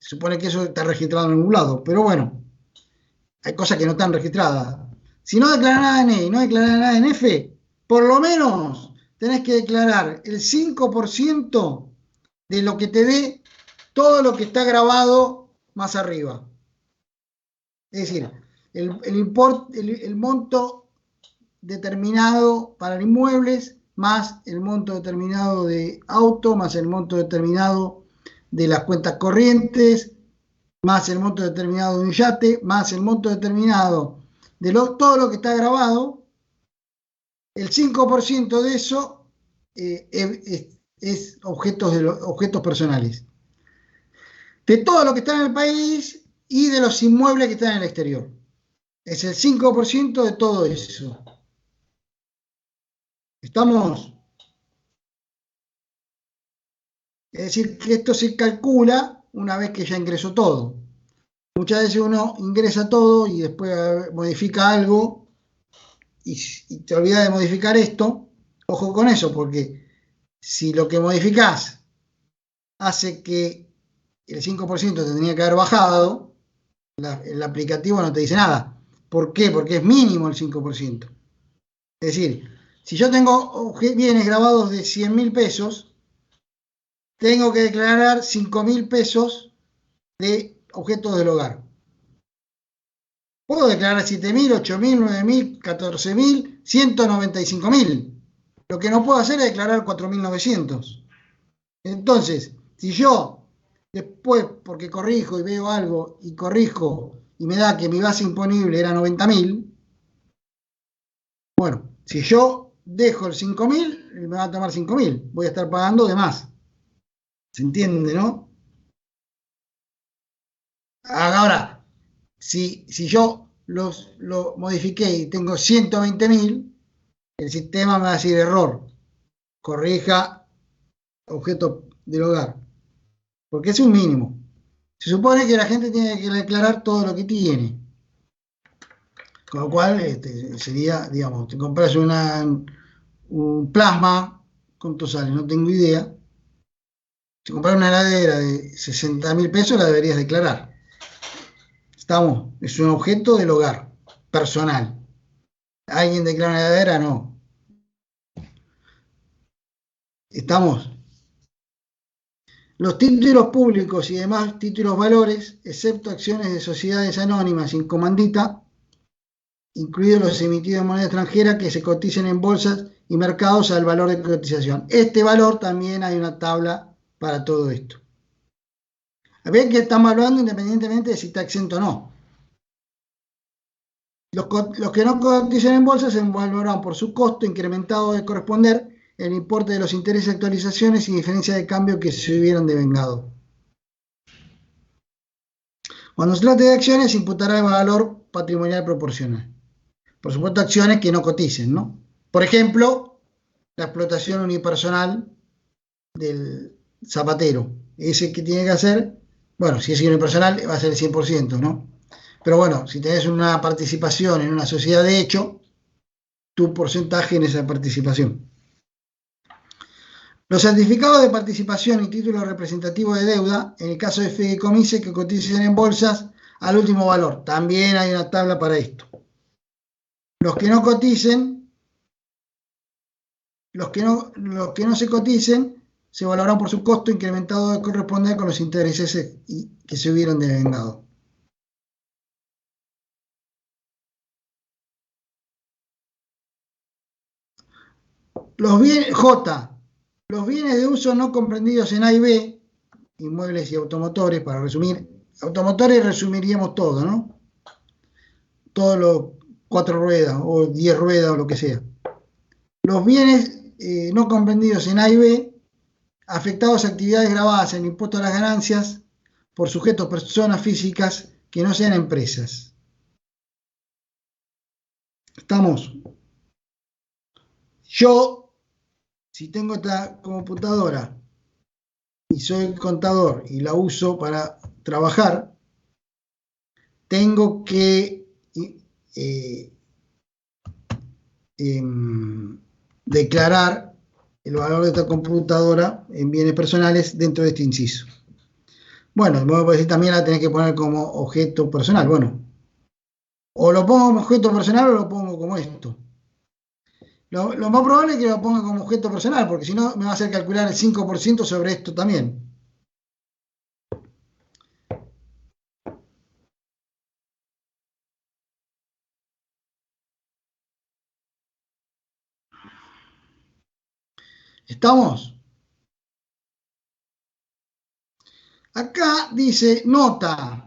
Se supone que eso está registrado en algún lado, pero bueno, hay cosas que no están registradas. Si no declara nada en E y no declara nada en F, por lo menos tenés que declarar el 5% de lo que te dé todo lo que está grabado más arriba. Es decir, el monto determinado para inmuebles, más el monto determinado de auto, más el monto determinado de las cuentas corrientes, más el monto determinado de un yate, más el monto determinado de todo lo que está grabado. El 5% de eso es objetos personales. De todo lo que está en el país y de los inmuebles que están en el exterior. Es el 5% de todo eso. ¿Estamos? Es decir, que esto se calcula una vez que ya ingresó todo. Muchas veces uno ingresa todo y después modifica algo y te olvidas de modificar esto. Ojo con eso, porque si lo que modificás hace que el 5% te tenía que haber bajado, el aplicativo no te dice nada. ¿Por qué? Porque es mínimo el 5%. Es decir, si yo tengo bienes grabados de 100.000 pesos, tengo que declarar 5.000 pesos de objetos del hogar. Puedo declarar 7.000, 8.000, 9.000, 14.000, 195.000. Lo que no puedo hacer es declarar 4.900. Entonces, si yo después, porque corrijo y veo algo y corrijo y me da que mi base imponible era 90.000, bueno, si yo dejo el 5.000, me va a tomar 5.000. Voy a estar pagando de más. ¿Se entiende, no? Ahora, si yo lo modifiqué y tengo 120.000, el sistema me va a decir error. Corrija objeto del hogar. Porque es un mínimo. Se supone que la gente tiene que declarar todo lo que tiene. Con lo cual sería, digamos, te compras un plasma, ¿cuánto sale? No tengo idea. Si compras una heladera de 60.000 pesos, la deberías declarar. Estamos, es un objeto del hogar, personal. ¿Alguien declara una heladera? No. ¿Estamos? Los títulos públicos y demás títulos valores, excepto acciones de sociedades anónimas sin comandita, incluidos los emitidos en moneda extranjera que se coticen en bolsas y mercados al valor de cotización. Este valor también hay una tabla para todo esto. Ven que estamos hablando independientemente de si está exento o no. Los que no cotizan en bolsa se evaluarán por su costo incrementado de corresponder el importe de los intereses, actualizaciones y diferencia de cambio que se hubieran devengado. Cuando se trate de acciones, se imputará el valor patrimonial proporcional. Por supuesto, acciones que no coticen, ¿no? Por ejemplo, la explotación unipersonal del zapatero. Ese que tiene que hacer, bueno, si es unipersonal va a ser el 100%, ¿no? Pero bueno, si tenés una participación en una sociedad de hecho, tu porcentaje en esa participación. Los certificados de participación y títulos representativos de deuda, en el caso de fideicomises que coticen en bolsas, al último valor. También hay una tabla para esto. Los que no coticen, los que no se coticen, se valorarán por su costo incrementado de corresponder con los intereses que se hubieran devengado. Los bienes, J. Los bienes de uso no comprendidos en A y B, inmuebles y automotores, para resumir, automotores resumiríamos todo, ¿no? Todos los 4 ruedas o 10 ruedas o lo que sea. Los bienes no comprendidos en A y B, afectados a actividades grabadas en impuesto a las ganancias por sujetos, personas físicas que no sean empresas. ¿Estamos? Yo, si tengo esta computadora y soy contador y la uso para trabajar, tengo que declarar el valor de esta computadora en bienes personales dentro de este inciso. Bueno, me voy a decir también la tenés que poner como objeto personal. Bueno, o lo pongo como objeto personal o lo pongo como esto. Lo más probable es que lo ponga como objeto personal, porque si no me va a hacer calcular el 5% sobre esto también. ¿Estamos? Acá dice nota,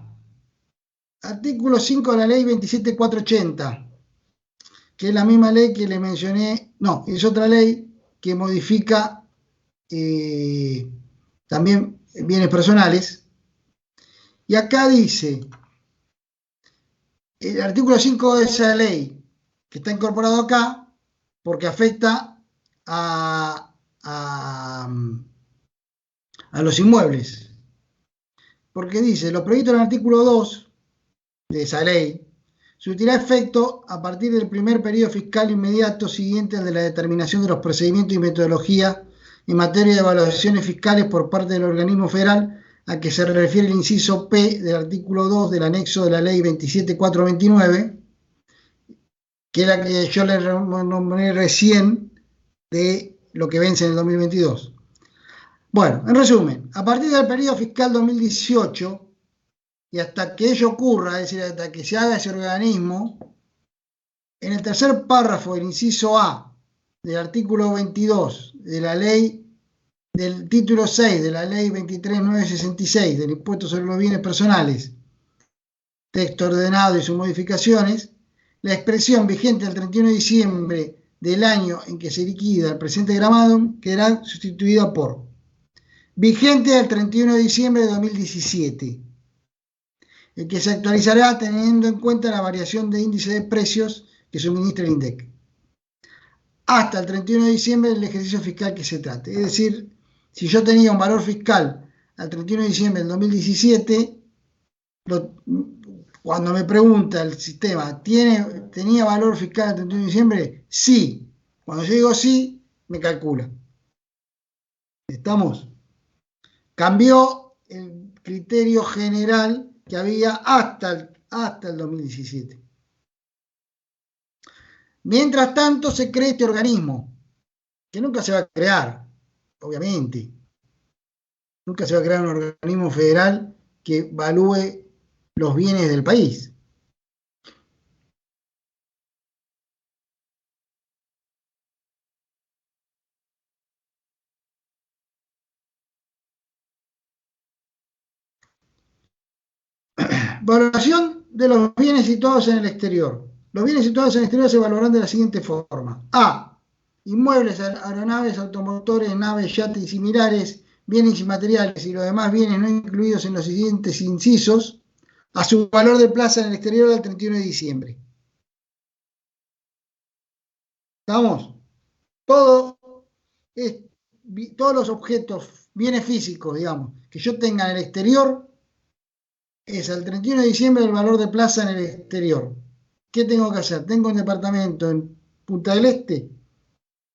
artículo 5 de la ley 27480, que es la misma ley que le mencioné, no, es otra ley que modifica también bienes personales. Y acá dice, el artículo 5 de esa ley, que está incorporado acá, porque afecta a los inmuebles. Porque dice, lo previsto en el artículo 2 de esa ley, surtirá efecto a partir del primer periodo fiscal inmediato siguiente al de la determinación de los procedimientos y metodología en materia de evaluaciones fiscales por parte del organismo federal a que se refiere el inciso P del artículo 2 del anexo de la ley 27429, que es la que yo le nombré recién de lo que vence en el 2022. Bueno, en resumen, a partir del periodo fiscal 2018 y hasta que ello ocurra, es decir, hasta que se haga ese organismo, en el tercer párrafo del inciso A del artículo 22 de la ley, del título 6 de la ley 23.966 del impuesto sobre los bienes personales, texto ordenado y sus modificaciones, la expresión vigente al 31 de diciembre del año en que se liquida el presente gravamen quedará sustituida por vigente al 31 de diciembre de 2017, el que se actualizará teniendo en cuenta la variación de índice de precios que suministra el INDEC, hasta el 31 de diciembre del ejercicio fiscal que se trate. Es decir, si yo tenía un valor fiscal al 31 de diciembre del 2017, cuando me pregunta el sistema, ¿tenía valor fiscal al 31 de diciembre? Sí. Cuando yo digo sí, me calcula. ¿Estamos? Cambió el criterio general que había hasta el 2017. Mientras tanto, se crea este organismo, que nunca se va a crear, obviamente. Nunca se va a crear un organismo federal que evalúe los bienes del país. Valoración de los bienes situados en el exterior. Los bienes situados en el exterior se valorarán de la siguiente forma. A. Inmuebles, aeronaves, automotores, naves, yates y similares, bienes inmateriales y los demás bienes no incluidos en los siguientes incisos, a su valor de plaza en el exterior al 31 de diciembre. ¿Estamos? Todo es, todos los objetos, bienes físicos, digamos, que yo tenga en el exterior, es al 31 de diciembre el valor de plaza en el exterior. ¿Qué tengo que hacer? Tengo un departamento en Punta del Este,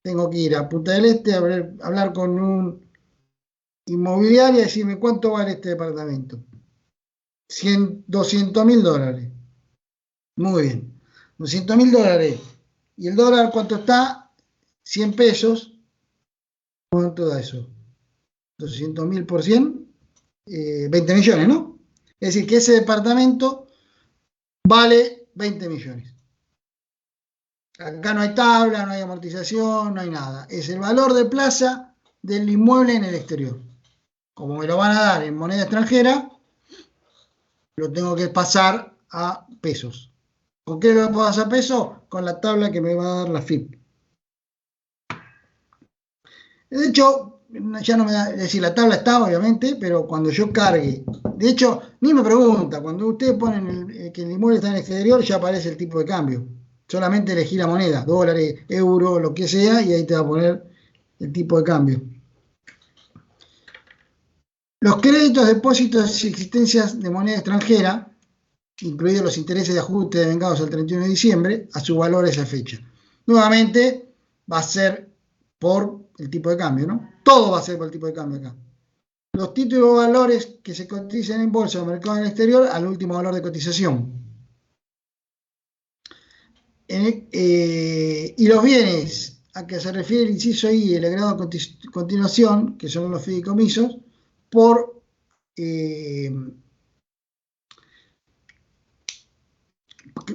tengo que ir a Punta del Este a hablar con un inmobiliario y decirme cuánto vale este departamento. 200.000 dólares. Muy bien. 200.000 dólares. ¿Y el dólar cuánto está? 100 pesos. ¿Cuánto da eso? 200.000 por 100, 20 millones, ¿no? Es decir, que ese departamento vale 20 millones. Acá no hay tabla, no hay amortización, no hay nada. Es el valor de plaza del inmueble en el exterior. Como me lo van a dar en moneda extranjera, lo tengo que pasar a pesos. ¿Con qué lo puedo pasar a pesos? Con la tabla que me va a dar la FIP. De hecho, ya no me da, es decir, la tabla está obviamente, pero cuando yo cargue, de hecho, ni me pregunta, cuando ustedes ponen que el inmueble está en el exterior, ya aparece el tipo de cambio. Solamente elegí la moneda, dólares, euro, lo que sea, y ahí te va a poner el tipo de cambio. Los créditos, depósitos y existencias de moneda extranjera, incluidos los intereses de ajuste devengados al 31 de diciembre, a su valor a esa fecha. Nuevamente, va a ser por el tipo de cambio, ¿no? Todo va a ser por el tipo de cambio acá. Los títulos o valores que se cotizan en bolsa o mercado en el exterior al último valor de cotización. Y los bienes a que se refiere el inciso I y el agregado a continuación, que son los fideicomisos, por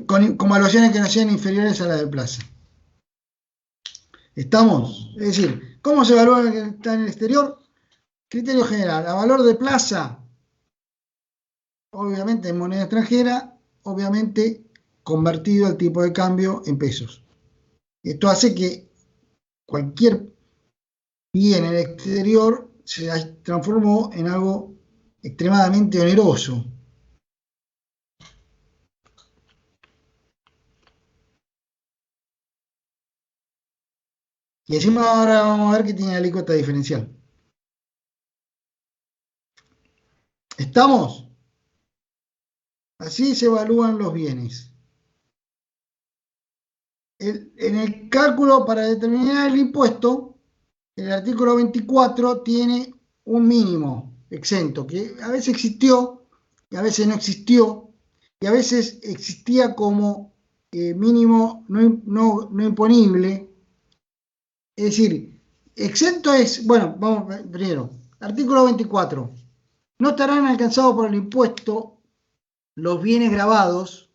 con valuaciones que no sean inferiores a la de plaza. ¿Estamos? Es decir, ¿cómo se evalúa el que está en el exterior? Criterio general, a valor de plaza, obviamente en moneda extranjera, obviamente convertido al tipo de cambio en pesos. Esto hace que cualquier bien en el exterior se transformó en algo extremadamente oneroso. Y encima ahora vamos a ver que tiene alícuota diferencial. ¿Estamos? Así se evalúan los bienes. En el cálculo para determinar el impuesto, el artículo 24 tiene un mínimo exento, que a veces existió y a veces no existió, y a veces existía como mínimo no imponible. Es decir, exento es, bueno, vamos primero, artículo 24. No estarán alcanzados por el impuesto los bienes grabados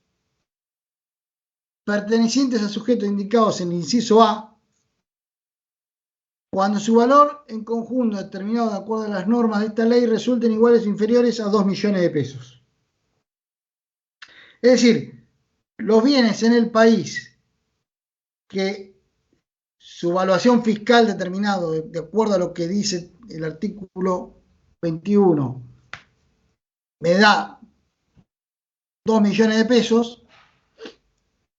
pertenecientes a sujetos indicados en el inciso A, cuando su valor en conjunto determinado de acuerdo a las normas de esta ley resulten iguales o inferiores a 2 millones de pesos. Es decir, los bienes en el país que su evaluación fiscal determinado de acuerdo a lo que dice el artículo 21 me da 2 millones de pesos,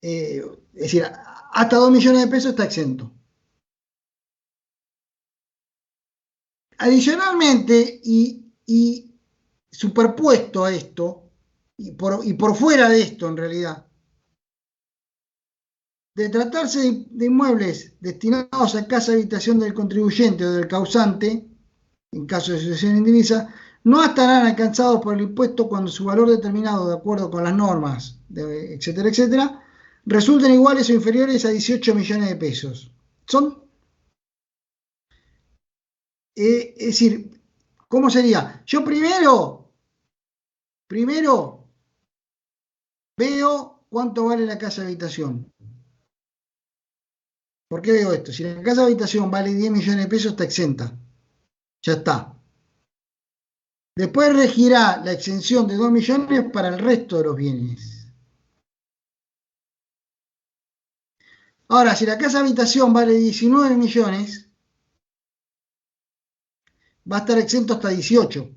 es decir, hasta 2 millones de pesos está exento. Adicionalmente, y superpuesto a esto, y por fuera de esto en realidad, de tratarse de inmuebles destinados a casa habitación del contribuyente o del causante, en caso de sucesión indivisa, no estarán alcanzados por el impuesto cuando su valor determinado de acuerdo con las normas, etcétera, etcétera, resulten iguales o inferiores a 18 millones de pesos. Es decir, ¿Cómo sería? Yo primero veo cuánto vale la casa habitación. ¿Por qué veo esto? Si la casa habitación vale 10 millones de pesos, está exenta. Ya está. Después regirá la exención de 2 millones para el resto de los bienes. Ahora, si la casa habitación vale 19 millones, va a estar exento hasta 18.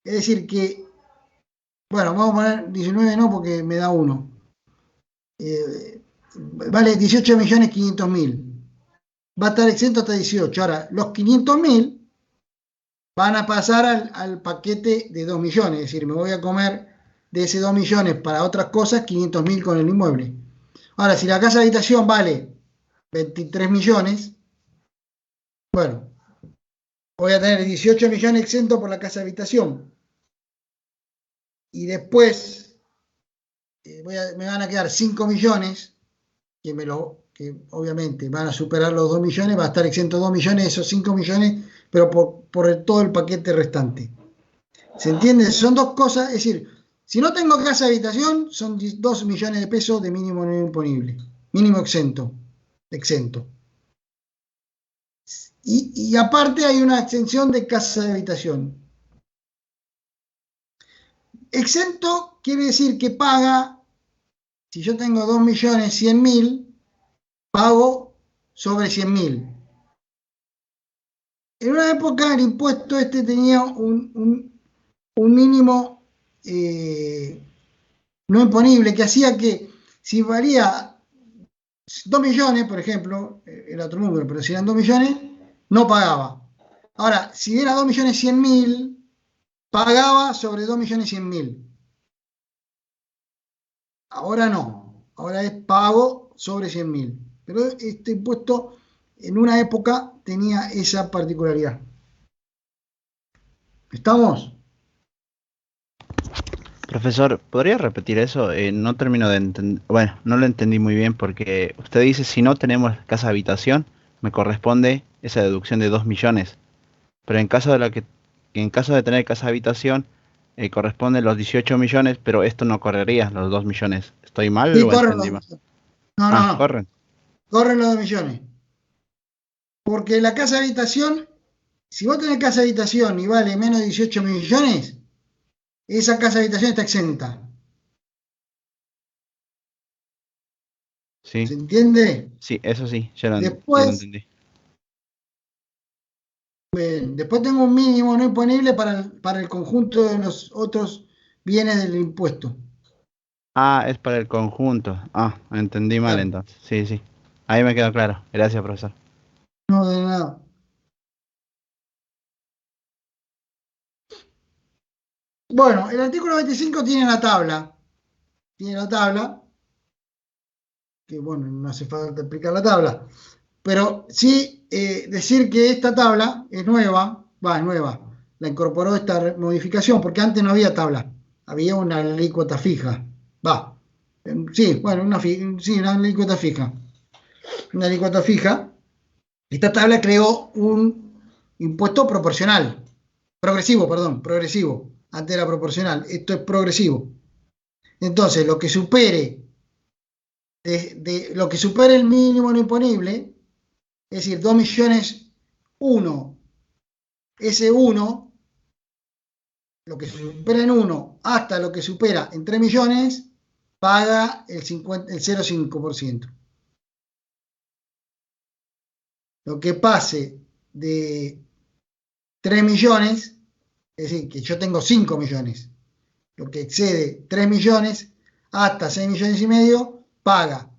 Es decir que, bueno, vamos a poner 19 no porque me da 1. Vale 18 millones 500 mil. Va a estar exento hasta 18. Ahora, los 500 mil van a pasar al paquete de 2 millones. Es decir, me voy a comer de ese 2 millones para otras cosas 500 mil con el inmueble. Ahora, si la casa de habitación vale 23 millones, bueno, voy a tener 18 millones exentos por la casa de habitación. Y después me van a quedar 5 millones, que obviamente van a superar los 2 millones, va a estar exento 2 millones, esos 5 millones, pero por todo el paquete restante. ¿Se entiende? Son dos cosas, es decir, si no tengo casa de habitación, son 2 millones de pesos de mínimo no imponible, mínimo exento. Y aparte hay una exención de casa de habitación. Exento quiere decir que paga, si yo tengo 2 millones 100 mil, pago sobre 100 mil. En una época el impuesto este tenía un mínimo no imponible que hacía que si valía 2 millones, por ejemplo, era otro número, pero si eran 2 millones, no pagaba. Ahora, si era 2 millones 100 mil, pagaba sobre 2 millones 100 mil. Ahora no, ahora es pago sobre 100 mil. Pero este impuesto en una época tenía esa particularidad. ¿Estamos? Profesor, ¿podría repetir eso? No termino de entender, bueno, no lo entendí muy bien porque usted dice si no tenemos casa habitación, me corresponde esa deducción de 2 millones, pero en caso de tener casa habitación, corresponden los 18 millones, pero esto no correría los 2 millones. ¿Estoy mal Sí, o corren entendí los mal? millones. No, no, Ah, no. corren. Corren los 2 millones. Porque la casa habitación, si vos tenés casa habitación y vale menos de 18 millones, esa casa habitación está exenta. ¿Se Sí, entiende? sí, eso sí, ya lo Después, entendí. después tengo un mínimo no imponible para el conjunto de los otros bienes del impuesto. Ah, es para el conjunto. Ah, entendí mal Claro. entonces. Sí, sí. Ahí me quedó claro. Gracias, profesor. No, de nada. Bueno, el artículo 25 tiene la tabla. Tiene la tabla, que bueno, no hace falta explicar la tabla. Pero sí decir que esta tabla es nueva, es nueva. La incorporó esta modificación, porque antes no había tabla. Había una alícuota fija. Va. Sí, bueno, sí, una alícuota fija. Una alícuota fija. Esta tabla creó un impuesto proporcional. Progresivo, perdón, progresivo. Antes era proporcional. Esto es progresivo. Entonces, lo que supere el mínimo no imponible, es decir, 2 millones 1, ese 1, lo que supera en 1 hasta lo que supera en 3 millones, paga el 0,5%. Lo que pase de 3 millones, es decir, que yo tengo 5 millones, lo que excede 3 millones hasta 6 millones y medio, paga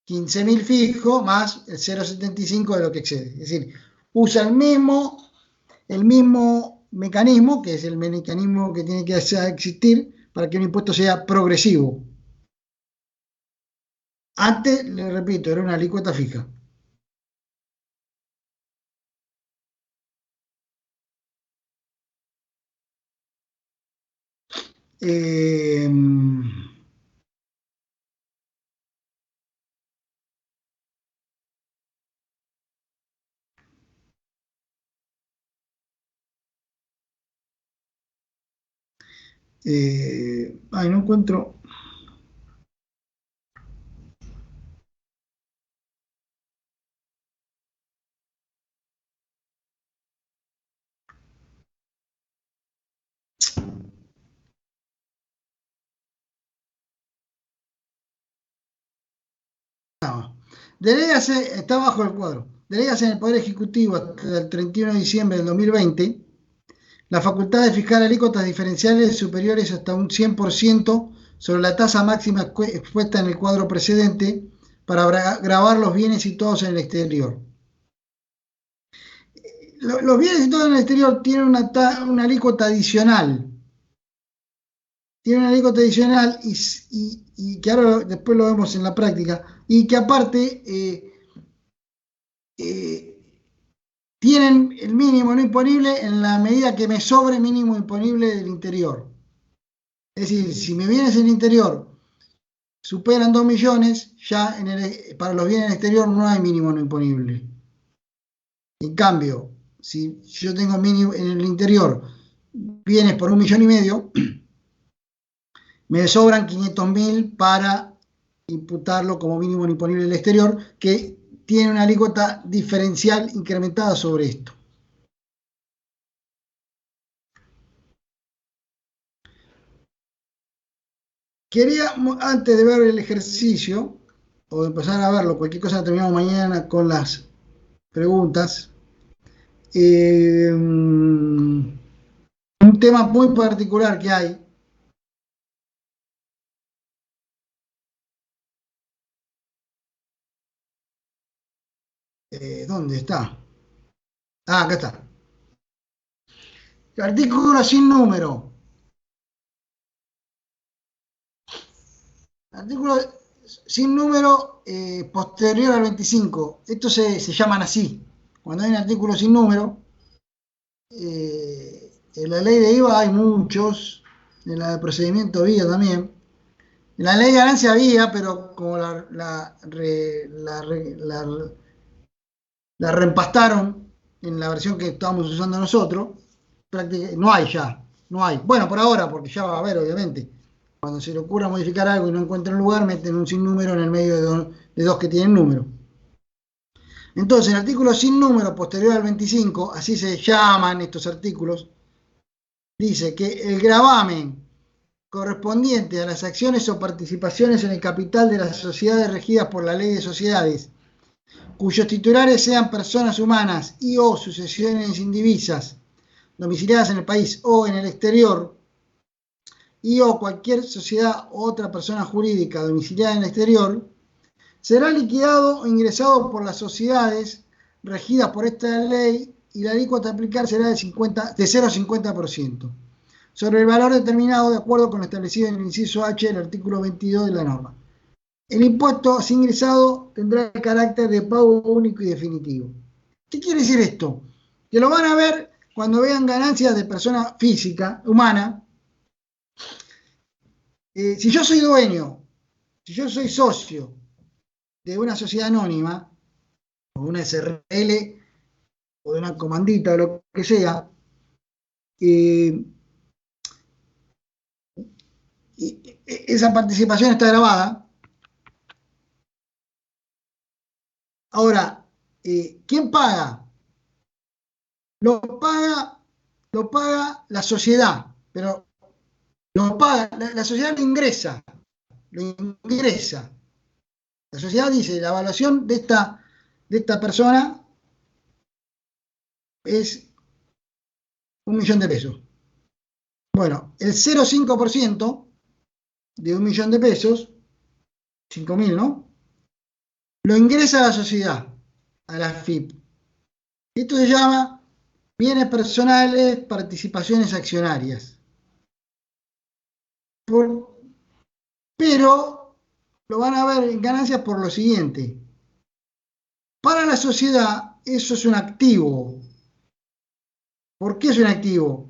15.000 fijo más el 0,75 de lo que excede. Es decir, usa el mismo mecanismo, que es el mecanismo que tiene que existir para que un impuesto sea progresivo. Antes, le repito, era una alícuota fija. Eh, No encuentro. Delégase, está bajo el cuadro. Delégase en el Poder Ejecutivo hasta el 31 de diciembre del 2020 la facultad de fijar alícuotas diferenciales superiores hasta un 100% sobre la tasa máxima expuesta en el cuadro precedente para gravar los bienes situados en el exterior. Los bienes situados en el exterior tienen una alícuota adicional. Tiene una alícuota adicional y que ahora después lo vemos en la práctica, y que aparte tienen el mínimo no imponible en la medida que me sobre mínimo imponible del interior. Es decir, si mis bienes en el interior superan 2 millones, ya para los bienes en el exterior no hay mínimo no imponible. En cambio, si yo tengo mínimo en el interior bienes por 1,5 millones, me sobran 500.000 para imputarlo como mínimo no imponible del exterior, que tiene una alícuota diferencial incrementada sobre esto. Quería, antes de ver el ejercicio, o de empezar a verlo, cualquier cosa terminamos mañana con las preguntas, un tema muy particular que hay. ¿Dónde está? Acá está. El artículo sin número. Artículo sin número posterior al 25. Estos se llaman así. Cuando hay un artículo sin número, en la ley de IVA hay muchos, en la de procedimiento había también. En la ley de ganancia había, pero como la reempastaron en la versión que estábamos usando nosotros, no hay ya, no hay. Bueno, por ahora, porque ya va a haber, obviamente. Cuando se le ocurra modificar algo y no encuentran lugar, meten un sinnúmero en el medio de dos que tienen número. Entonces, el artículo sin número posterior al 25, así se llaman estos artículos, dice que el gravamen correspondiente a las acciones o participaciones en el capital de las sociedades regidas por la Ley de Sociedades, cuyos titulares sean personas humanas y o sucesiones indivisas, domiciliadas en el país o en el exterior, y o cualquier sociedad u otra persona jurídica domiciliada en el exterior, será liquidado o ingresado por las sociedades regidas por esta ley y la alícuota a aplicar será de 0,50% sobre el valor determinado de acuerdo con lo establecido en el inciso H del artículo 22 de la norma. El impuesto así ingresado tendrá el carácter de pago único y definitivo. ¿Qué quiere decir esto? Que lo van a ver cuando vean ganancias de persona física, humana. Si yo soy dueño, si yo soy socio de una sociedad anónima, o una SRL, o de una comandita, o lo que sea, esa participación está grabada. Ahora, ¿quién paga? Lo paga la sociedad, pero lo paga, la sociedad lo ingresa. La sociedad dice, la evaluación de esta persona es 1 millón de pesos. Bueno, el 0,5% de 1 millón de pesos, 5.000, ¿no? Lo ingresa a la sociedad, a la FIP. Esto se llama bienes personales, participaciones accionarias. Pero lo van a ver en ganancias por lo siguiente. Para la sociedad, eso es un activo. ¿Por qué es un activo?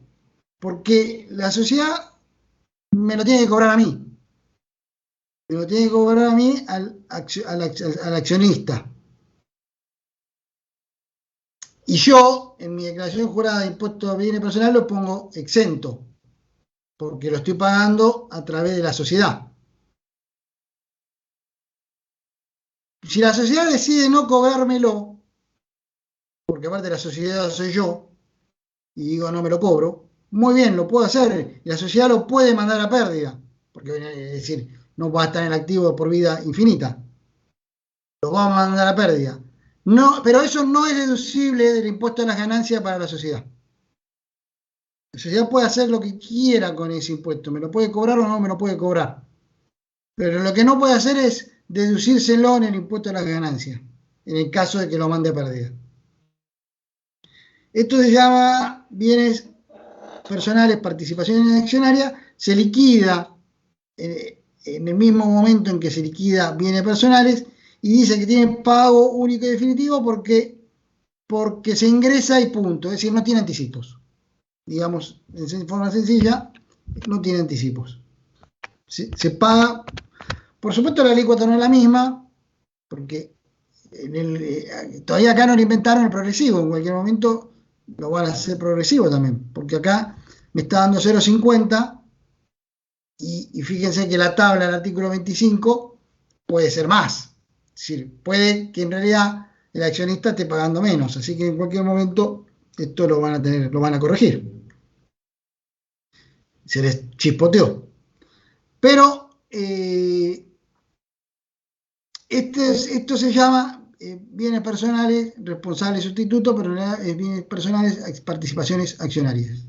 Porque la sociedad me lo tiene que cobrar a mí. Me lo tiene que cobrar a mí al accionista. Y yo, en mi declaración jurada de impuesto a bienes personales, lo pongo exento. porque lo estoy pagando a través de la sociedad. Si la sociedad decide no cobrármelo, porque aparte la sociedad soy yo, y digo no me lo cobro, muy bien, lo puedo hacer, y la sociedad lo puede mandar a pérdida, porque es decir, no va a estar en el activo por vida infinita, lo va a mandar a pérdida. No, pero eso no es deducible del impuesto a las ganancias para la sociedad. La sociedad puede hacer lo que quiera con ese impuesto, me lo puede cobrar o no me lo puede cobrar. Pero lo que no puede hacer es deducírselo en el impuesto a las ganancias, en el caso de que lo mande a pérdida. Esto se llama bienes personales, participaciones accionarias, se liquida en el mismo momento en que se liquida bienes personales y dice que tiene pago único y definitivo porque se ingresa y punto, es decir, no tiene anticipos. Digamos, en forma sencilla, no tiene anticipos. Se paga, por supuesto la alícuota no es la misma, porque todavía acá no lo inventaron el progresivo, en cualquier momento lo van a hacer progresivo también, porque acá me está dando 0,50 y fíjense que la tabla del artículo 25 puede ser más, es decir, puede que en realidad el accionista esté pagando menos, así que en cualquier momento esto lo van a corregir. Se les chispoteó. Pero esto se llama bienes personales, responsables sustitutos, pero en realidad es bienes personales, participaciones accionarias.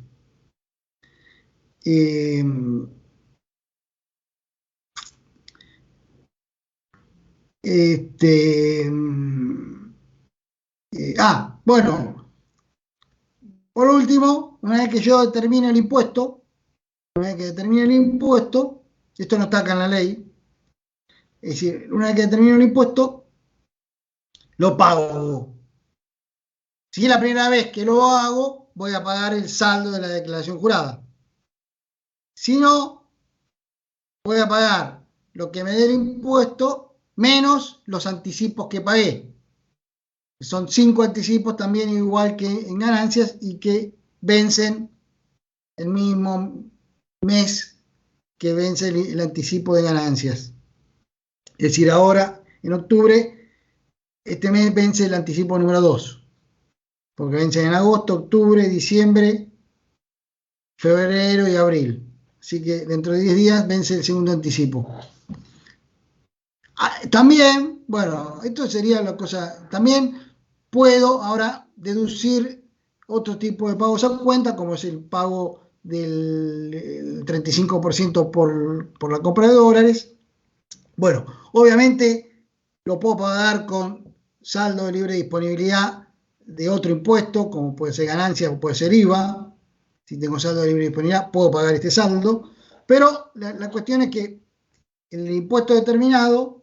Bueno, por último, una vez que yo determine el impuesto, esto no está acá en la ley, es decir, una vez que determino el impuesto, lo pago. Si es la primera vez que lo hago, voy a pagar el saldo de la declaración jurada. Si no, voy a pagar lo que me dé el impuesto menos los anticipos que pagué. Son 5 anticipos también igual que en ganancias y que vencen el mismo mes que vence el anticipo de ganancias. Es decir, ahora, en octubre, este mes vence el anticipo número 2, porque vence en agosto, octubre, diciembre, febrero y abril. Así que dentro de 10 días vence el segundo anticipo. También, bueno, esto sería la cosa, también puedo ahora deducir otro tipo de pagos a cuenta, como es el pago del 35% por la compra de dólares. Bueno, obviamente lo puedo pagar con saldo de libre disponibilidad de otro impuesto, como puede ser ganancia o puede ser IVA. Si tengo saldo de libre disponibilidad, puedo pagar este saldo. Pero la cuestión es que el impuesto determinado,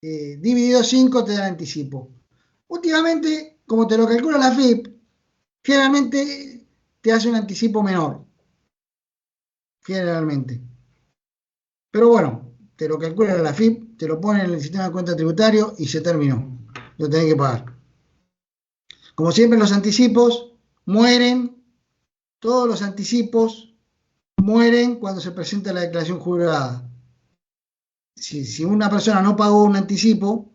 dividido 5, te da anticipo. Últimamente, como te lo calcula la FIP, generalmente te hace un anticipo menor. Generalmente. Pero bueno, te lo calcula la FIP, te lo pone en el sistema de cuenta tributario y se terminó. Lo tenés que pagar. Como siempre, los anticipos mueren, todos los anticipos mueren cuando se presenta la declaración jurada. Si una persona no pagó un anticipo,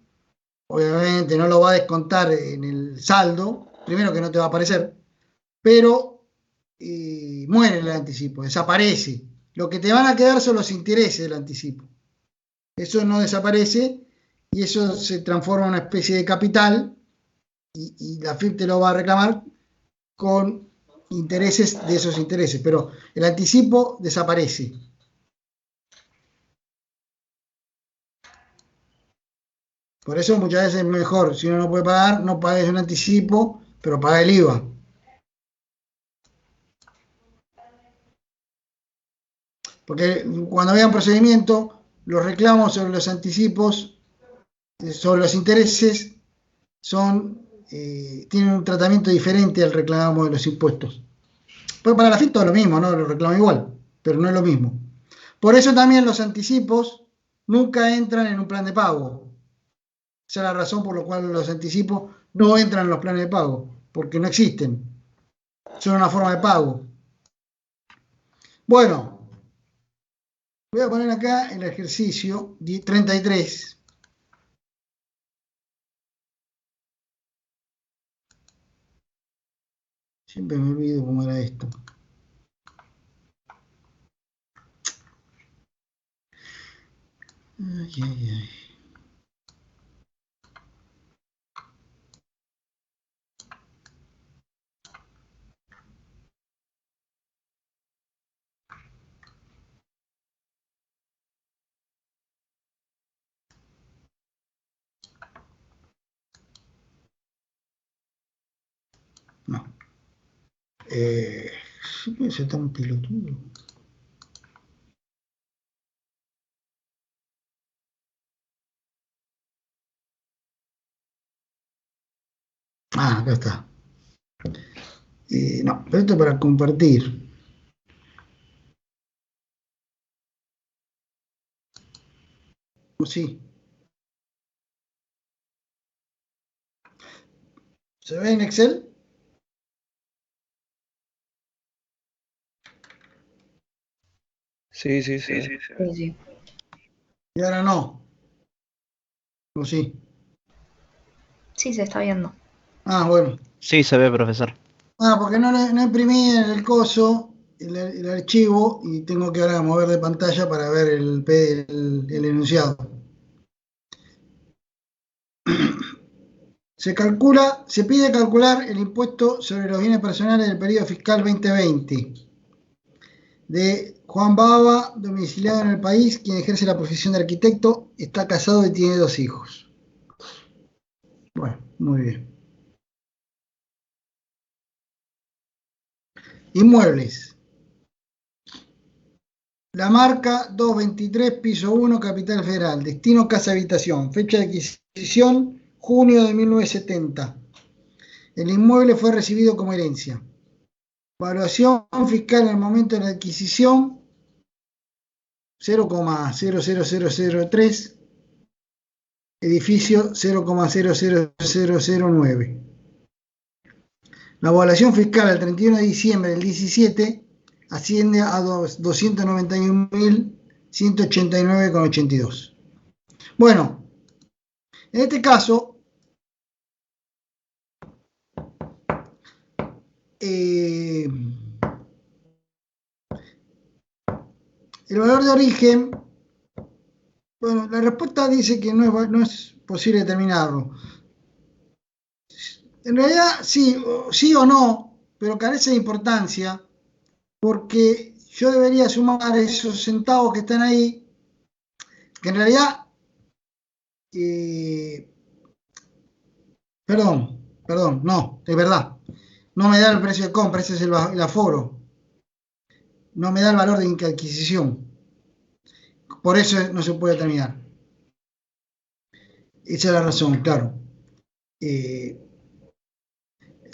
obviamente no lo va a descontar en el saldo, primero que no te va a aparecer, pero muere el anticipo, desaparece. Lo que te van a quedar son los intereses del anticipo. Eso no desaparece y eso se transforma en una especie de capital y la FIP te lo va a reclamar con intereses de esos intereses, pero el anticipo desaparece. Por eso muchas veces es mejor, si uno no puede pagar, no pagues un anticipo, pero paga el IVA. Porque cuando había un procedimiento, los reclamos sobre los anticipos, sobre los intereses, tienen un tratamiento diferente al reclamo de los impuestos. Pues para la FIP todo lo mismo, ¿no? Lo reclama igual, pero no es lo mismo. Por eso también los anticipos nunca entran en un plan de pago. Esa es la razón por la cual los anticipos no entran en los planes de pago, porque no existen. Son una forma de pago. Bueno, voy a poner acá el ejercicio 33. Siempre me olvido cómo era esto. Ay, ay, ay. No. Siempre se tan pelotudo. Ah, acá está. No, pero esto es para compartir. Sí. ¿Se ve en Excel? Sí. Sí, sí. Y ahora no. ¿O sí? Sí, se está viendo. Ah, bueno. Sí, se ve, profesor. Ah, porque no imprimí en el coso el archivo y tengo que ahora mover de pantalla para ver el enunciado. Se pide calcular el impuesto sobre los bienes personales del periodo fiscal 2020 de Juan Baba, domiciliado en el país, quien ejerce la profesión de arquitecto, está casado y tiene 2 hijos. Bueno, muy bien. Inmuebles. La marca 223, piso 1, Capital Federal. Destino casa habitación. Fecha de adquisición, junio de 1970. El inmueble fue recibido como herencia. Evaluación fiscal en el momento de la adquisición, 0,00003. Edificio 0,00009. La evaluación fiscal al 31 de diciembre del 17 asciende a 291.189,82. Bueno, en este caso, el valor de origen, bueno, la respuesta dice que no es posible determinarlo. En realidad, sí o no, pero carece de importancia porque yo debería sumar esos centavos que están ahí, que en realidad, perdón, no, es verdad, no me da el precio de compra, ese es el aforo, no me da el valor de adquisición, por eso no se puede determinar. Esa es la razón, claro.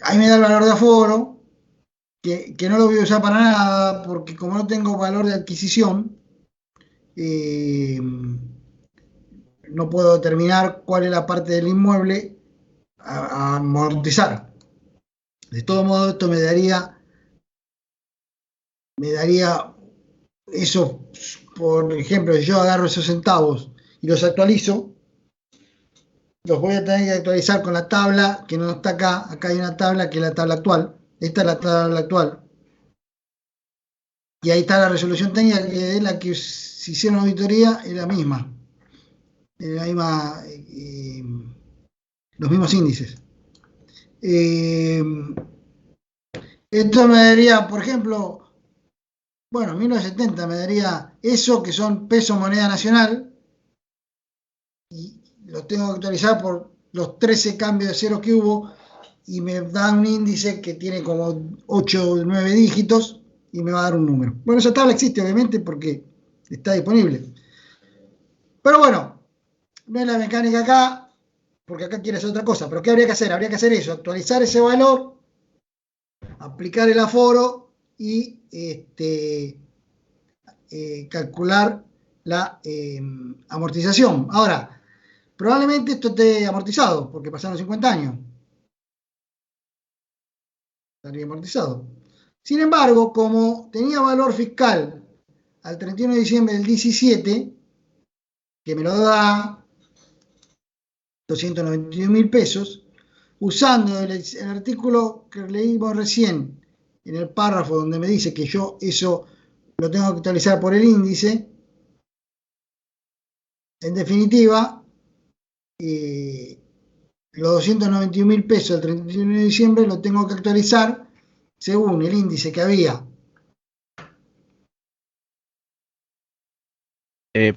Ahí me da el valor de aforo, que no lo voy a usar para nada, porque como no tengo valor de adquisición, no puedo determinar cuál es la parte del inmueble a amortizar. De todo modo, esto me daría eso, por ejemplo, si yo agarro esos centavos y los actualizo, los voy a tener que actualizar con la tabla que no está acá. Acá hay una tabla que es la tabla actual. Esta es la tabla actual. Y ahí está la resolución técnica, que es la que si hicieron auditoría es la misma. La misma, los mismos índices. Esto me daría, por ejemplo, bueno, 1970 me daría eso, que son peso moneda nacional, y lo tengo que actualizar por los 13 cambios de cero que hubo, y me da un índice que tiene como 8 o 9 dígitos, y me va a dar un número. Bueno, esa tabla existe, obviamente, porque está disponible. Pero bueno, no es la mecánica acá, porque acá quiere hacer otra cosa. Pero ¿qué habría que hacer? Habría que hacer eso, actualizar ese valor, aplicar el aforo y calcular la amortización. Ahora, probablemente esto esté amortizado, porque pasaron 50 años. Estaría amortizado. Sin embargo, como tenía valor fiscal al 31 de diciembre del 17, que me lo da 291.000 pesos, usando el artículo que leímos recién en el párrafo donde me dice que yo eso lo tengo que actualizar por el índice, en definitiva, los 291.000 pesos del 31 de diciembre lo tengo que actualizar según el índice que había.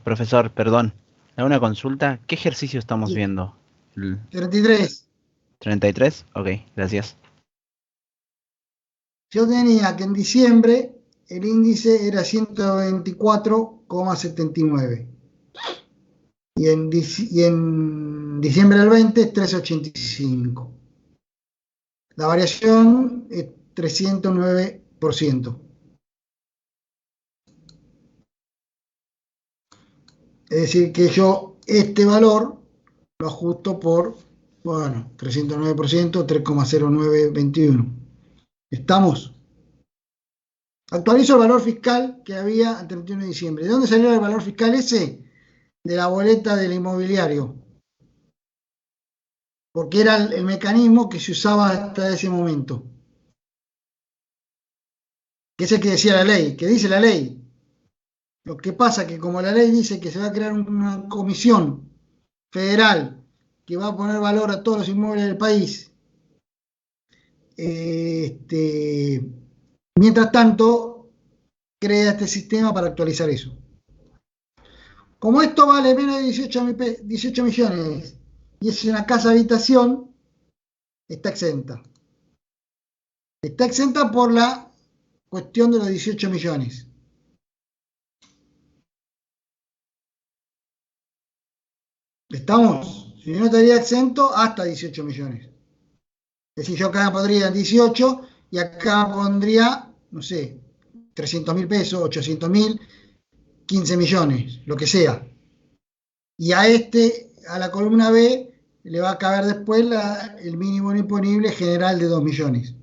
Profesor, perdón, hago una consulta. ¿Qué ejercicio estamos viendo? ¿El 33. 33? Ok, gracias. Yo tenía que en diciembre el índice era 124,79 y en diciembre del 20 es 385. La variación es 309%. Es decir, que yo este valor lo ajusto por, bueno, 309%, 3,0921. ¿Estamos? Actualizo el valor fiscal que había al 31 de diciembre. ¿De dónde salió el valor fiscal ese? De la boleta del inmobiliario. Porque era el mecanismo que se usaba hasta ese momento. Que es el que decía la ley, que dice la ley. Lo que pasa es que como la ley dice que se va a crear una comisión federal que va a poner valor a todos los inmuebles del país, mientras tanto crea este sistema para actualizar eso. Como esto vale menos de 18 millones y es una casa habitación, está exenta. Está exenta por la cuestión de los 18 millones. ¿Estamos? Si no, estaría exento hasta 18 millones. Es decir, yo acá pondría 18 y acá pondría, no sé, 300.000 pesos, 800.000, 15 millones, lo que sea. Y a la columna B, le va a caber después el mínimo imponible general de 2 millones.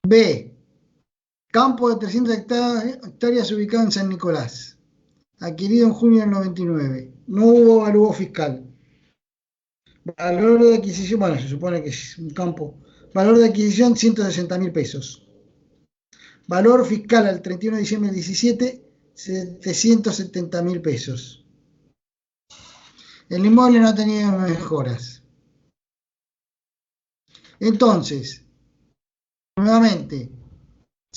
B. Campo de 300 hectáreas ubicado en San Nicolás. Adquirido en junio del 99. No hubo avalúo fiscal. Valor de adquisición, bueno, se supone que es un campo. Valor de adquisición, 160.000 pesos. Valor fiscal al 31 de diciembre del 17, 770.000 pesos. El inmueble no ha tenido mejoras. Entonces, nuevamente,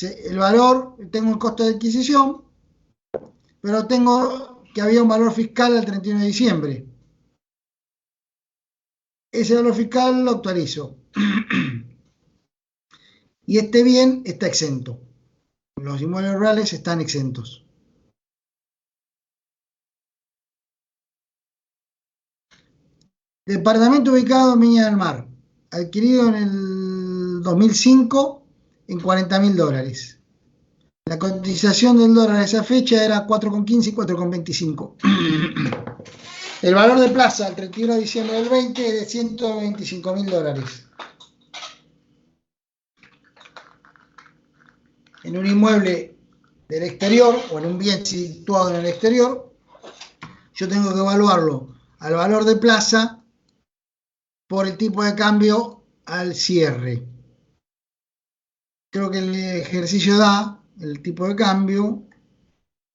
el valor, tengo el costo de adquisición, pero tengo que había un valor fiscal al 31 de diciembre. Ese valor fiscal lo actualizo. Y este bien está exento. Los inmuebles rurales están exentos. Departamento ubicado en Viña del Mar, adquirido en el 2005 en $40.000. La cotización del dólar a esa fecha era 4,15 y 4,25. El valor de plaza al 31 de diciembre del 20 es de $125.000. En un inmueble del exterior o en un bien situado en el exterior, yo tengo que evaluarlo al valor de plaza por el tipo de cambio al cierre. Creo que el ejercicio da el tipo de cambio,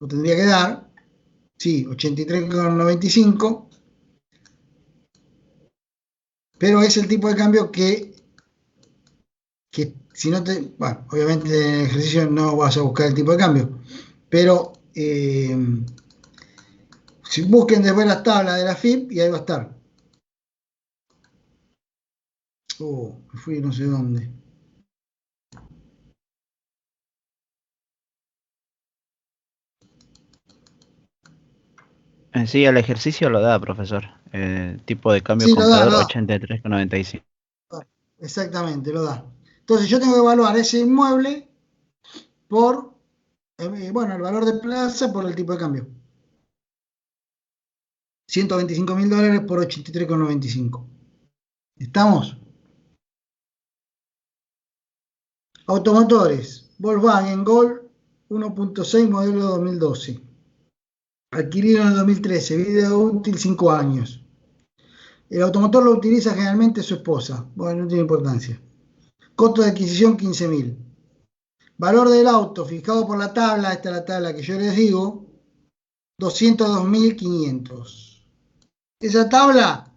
lo tendría que dar, sí, 83,95, pero es el tipo de cambio que si no te, bueno, obviamente en el ejercicio no vas a buscar el tipo de cambio, pero si busquen después las tablas de la FIP y ahí va a estar. Me fui no sé dónde. Sí, el ejercicio lo da, profesor. Tipo de cambio Sí, comprador lo da. 83,95. Exactamente, lo da. Entonces yo tengo que evaluar ese inmueble por, bueno, el valor de plaza por el tipo de cambio. $125.000 por 83,95. ¿Estamos? Automotores. Volkswagen Gol 1.6 modelo 2012. Adquirido en el 2013. Vida útil 5 años. El automotor lo utiliza generalmente su esposa. Bueno, no tiene importancia. Costo de adquisición 15.000. Valor del auto fijado por la tabla, esta es la tabla que yo les digo, 202.500. Esa tabla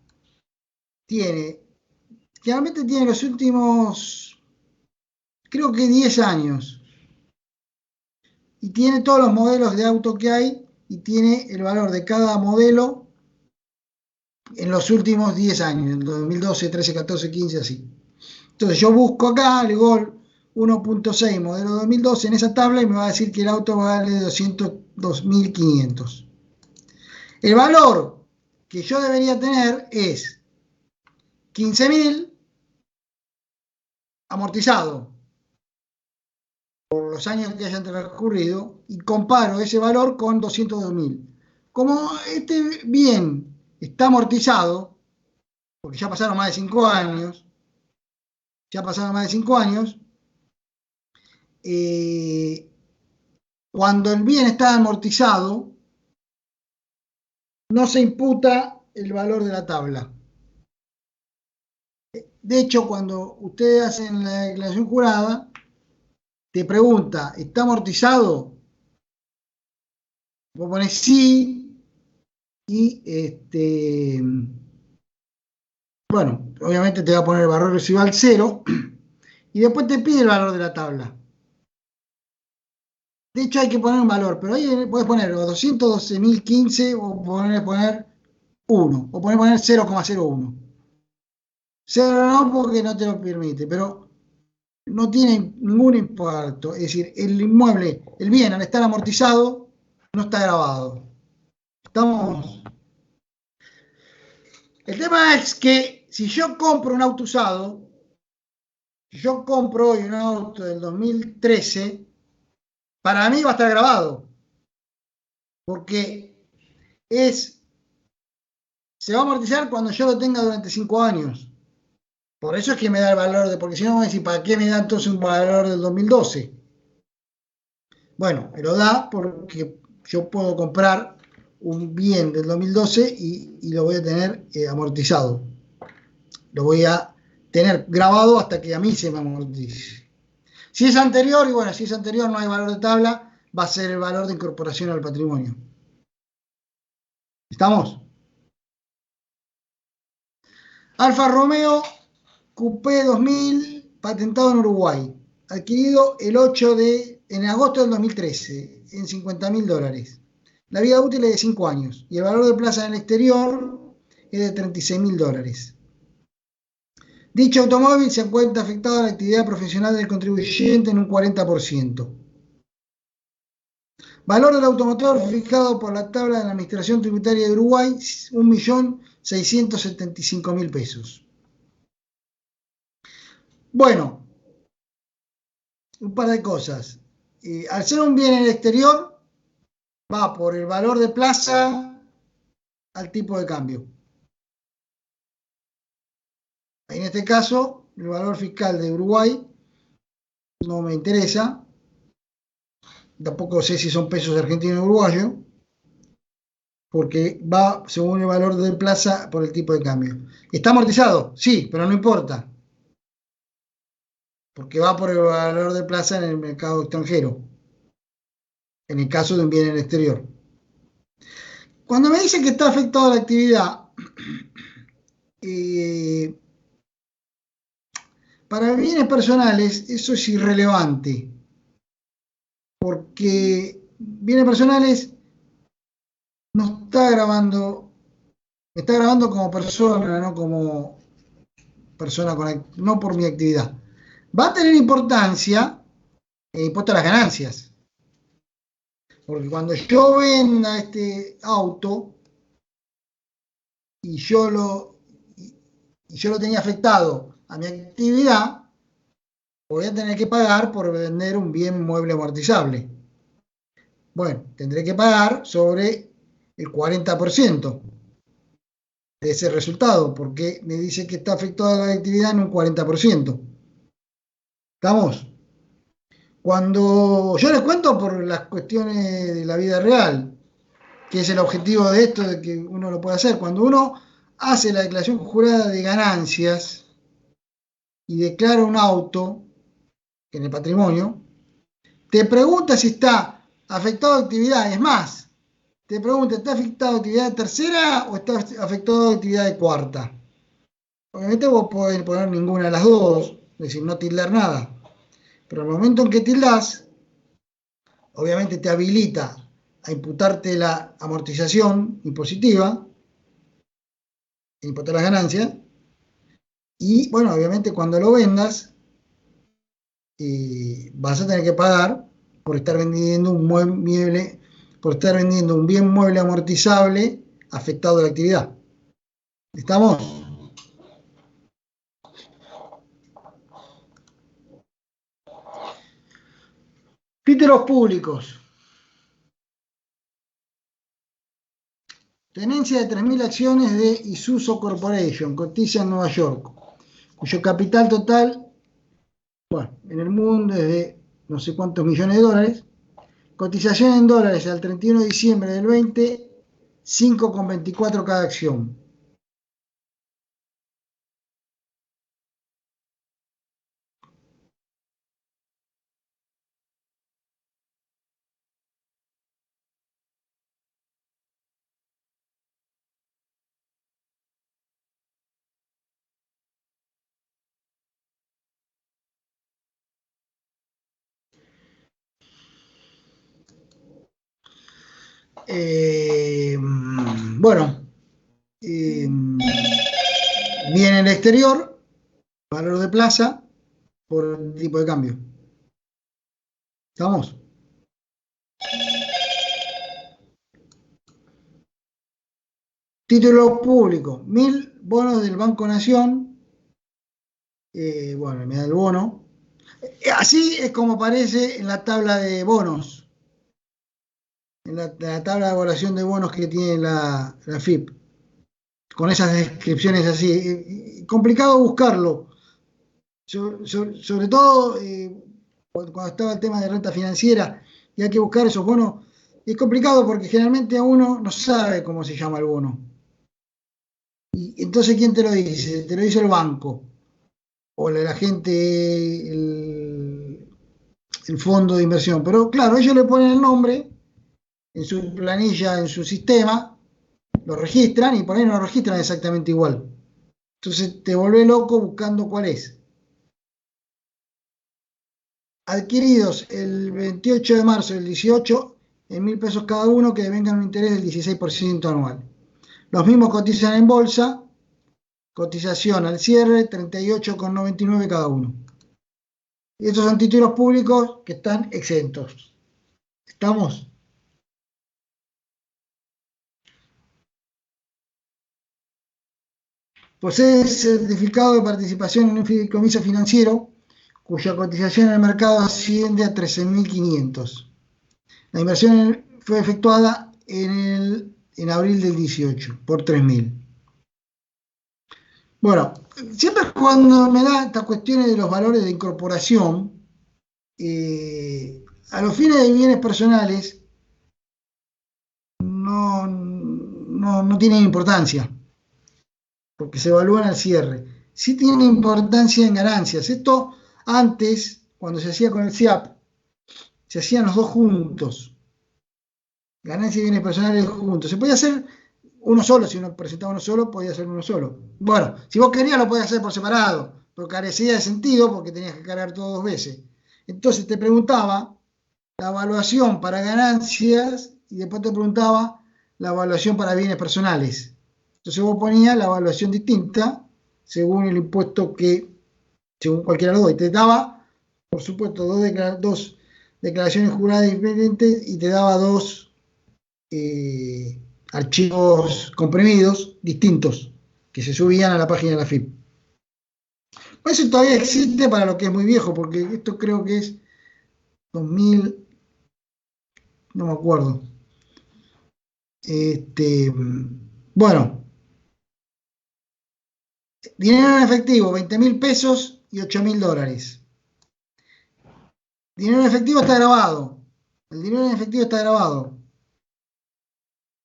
generalmente tiene los últimos, creo que 10 años. Y tiene todos los modelos de auto que hay y tiene el valor de cada modelo en los últimos 10 años, en 2012, 13, 14, 15, así. Entonces yo busco acá el Gol 1.6 modelo 2012 en esa tabla y me va a decir que el auto vale 202.500. El valor que yo debería tener es 15.000 amortizado por los años que hayan transcurrido y comparo ese valor con 202.000. Como este bien está amortizado, porque ya pasaron más de 5 años, cuando el bien está amortizado, no se imputa el valor de la tabla. De hecho, cuando ustedes hacen la declaración jurada, te pregunta, ¿está amortizado? Vos pones sí y bueno, obviamente te va a poner el valor residual 0 y después te pide el valor de la tabla. De hecho hay que poner un valor, pero ahí puedes poner o 212.015 o poner 1 o poner 0,01. 0 no porque no te lo permite, pero no tiene ningún impacto. Es decir, el inmueble, el bien al estar amortizado, no está grabado. ¿Estamos? El tema es que si yo compro un auto usado, si yo compro hoy un auto del 2013, para mí va a estar grabado. Porque se va a amortizar cuando yo lo tenga durante 5 años. Por eso es que me da el valor porque si no, voy a decir, ¿para qué me da entonces un valor del 2012? Bueno, me lo da porque yo puedo comprar un bien del 2012 y lo voy a tener amortizado. Lo voy a tener grabado hasta que a mí se me amortice. Si es anterior, y bueno, si es anterior no hay valor de tabla, va a ser el valor de incorporación al patrimonio. ¿Estamos? Alfa Romeo Coupé 2000, patentado en Uruguay. Adquirido en agosto del 2013, en $50.000. La vida útil es de 5 años y el valor de plaza en el exterior es de $36.000. Dicho automóvil se encuentra afectado a la actividad profesional del contribuyente en un 40%. Valor del automotor fijado por la tabla de la Administración Tributaria de Uruguay, 1.675.000 pesos. Bueno, un par de cosas. Al ser un bien en el exterior, va por el valor de plaza al tipo de cambio. En este caso, el valor fiscal de Uruguay no me interesa. Tampoco sé si son pesos argentinos o uruguayos, porque va según el valor de plaza por el tipo de cambio. ¿Está amortizado? Sí, pero no importa, porque va por el valor de plaza en el mercado extranjero, en el caso de un bien en el exterior. Cuando me dicen que está afectado la actividad, para bienes personales eso es irrelevante, porque bienes personales no está grabando, me está grabando como persona, no como persona no por mi actividad. Va a tener importancia el impuesto a las ganancias, porque cuando yo venda este auto y yo lo tenía afectado a mi actividad, voy a tener que pagar por vender un bien mueble amortizable. Bueno, tendré que pagar sobre el 40%. de ese resultado, porque me dice que está afectada la actividad en un 40%. ¿Estamos? Cuando yo les cuento por las cuestiones de la vida real, que es el objetivo de esto, de que uno lo puede hacer, cuando uno hace la declaración jurada de ganancias y declara un auto en el patrimonio, te pregunta si está afectado a actividad, es más, te pregunta, ¿está afectado a actividad de tercera o está afectado a actividad de cuarta? Obviamente vos podés poner ninguna de las dos, es decir, no tildar nada. Pero al momento en que tildás, obviamente te habilita a imputarte la amortización impositiva, imputar las ganancias, y bueno, obviamente cuando lo vendas, vas a tener que pagar por estar vendiendo un mueble, por estar vendiendo un bien mueble amortizable afectado a la actividad. ¿Estamos? Títulos públicos. Tenencia de 3.000 acciones de Isuzu Corporation, cotiza en Nueva York, cuyo capital total, bueno, en el mundo es de no sé cuántos millones de dólares. Cotización en dólares al 31 de diciembre del 20, 5,24 cada acción. Bueno, viene el exterior, valor de plaza, por el tipo de cambio. ¿Estamos? Título público, 1.000 bonos del Banco Nación. Bueno, me da el bono. Así es como aparece en la tabla de bonos, en la tabla de evaluación de bonos que tiene la FIP, con esas descripciones así. Complicado buscarlo, sobre todo cuando estaba el tema de renta financiera y hay que buscar esos bonos. Es complicado porque generalmente a uno no sabe cómo se llama el bono. Y entonces, ¿quién te lo dice? Te lo dice el banco o la gente, el fondo de inversión. Pero claro, ellos le ponen el nombre en su planilla, en su sistema, lo registran y por ahí no lo registran exactamente igual. Entonces te vuelve loco buscando cuál es. Adquiridos el 28 de marzo del 18 en 1.000 pesos cada uno, que devengan un interés del 16% anual. Los mismos cotizan en bolsa, cotización al cierre 38,99 cada uno. Y estos son títulos públicos que están exentos. ¿Estamos? Posee certificado de participación en un fideicomiso financiero cuya cotización en el mercado asciende a 13.500. La inversión fue efectuada en abril del 18 por 3.000. Bueno, siempre cuando me da estas cuestiones de los valores de incorporación, a los fines de bienes personales no tienen importancia, porque se evalúan al cierre. Sí tienen importancia en ganancias. Esto antes, cuando se hacía con el SIAP, se hacían los dos juntos. Ganancias y bienes personales juntos. Se podía hacer uno solo, si uno presentaba uno solo, podía hacer uno solo. Bueno, si vos querías lo podías hacer por separado, pero carecía de sentido porque tenías que cargar todo dos veces. Entonces te preguntaba la evaluación para ganancias y después te preguntaba la evaluación para bienes personales. Entonces vos ponías la evaluación distinta según el impuesto según cualquiera de los dos, y te daba, por supuesto, dos declaraciones juradas diferentes y te daba dos archivos comprimidos distintos que se subían a la página de la FIP. Eso todavía existe para lo que es muy viejo, porque esto creo que es 2000, no me acuerdo. Bueno, Dinero en efectivo, 20.000 pesos y 8.000 dólares. Dinero en efectivo está grabado. El dinero en efectivo está grabado.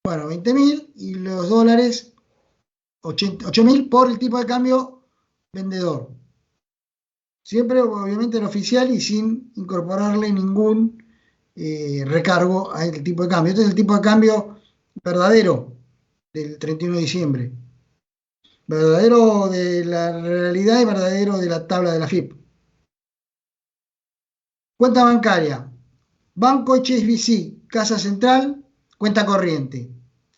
Bueno, 20.000 y los dólares 8.000 por el tipo de cambio vendedor. Siempre, obviamente, el oficial y sin incorporarle ningún recargo al tipo de cambio. Este es el tipo de cambio verdadero del 31 de diciembre. Verdadero de la realidad y verdadero de la tabla de la FIP. Cuenta bancaria. Banco HSBC, Casa Central, cuenta corriente.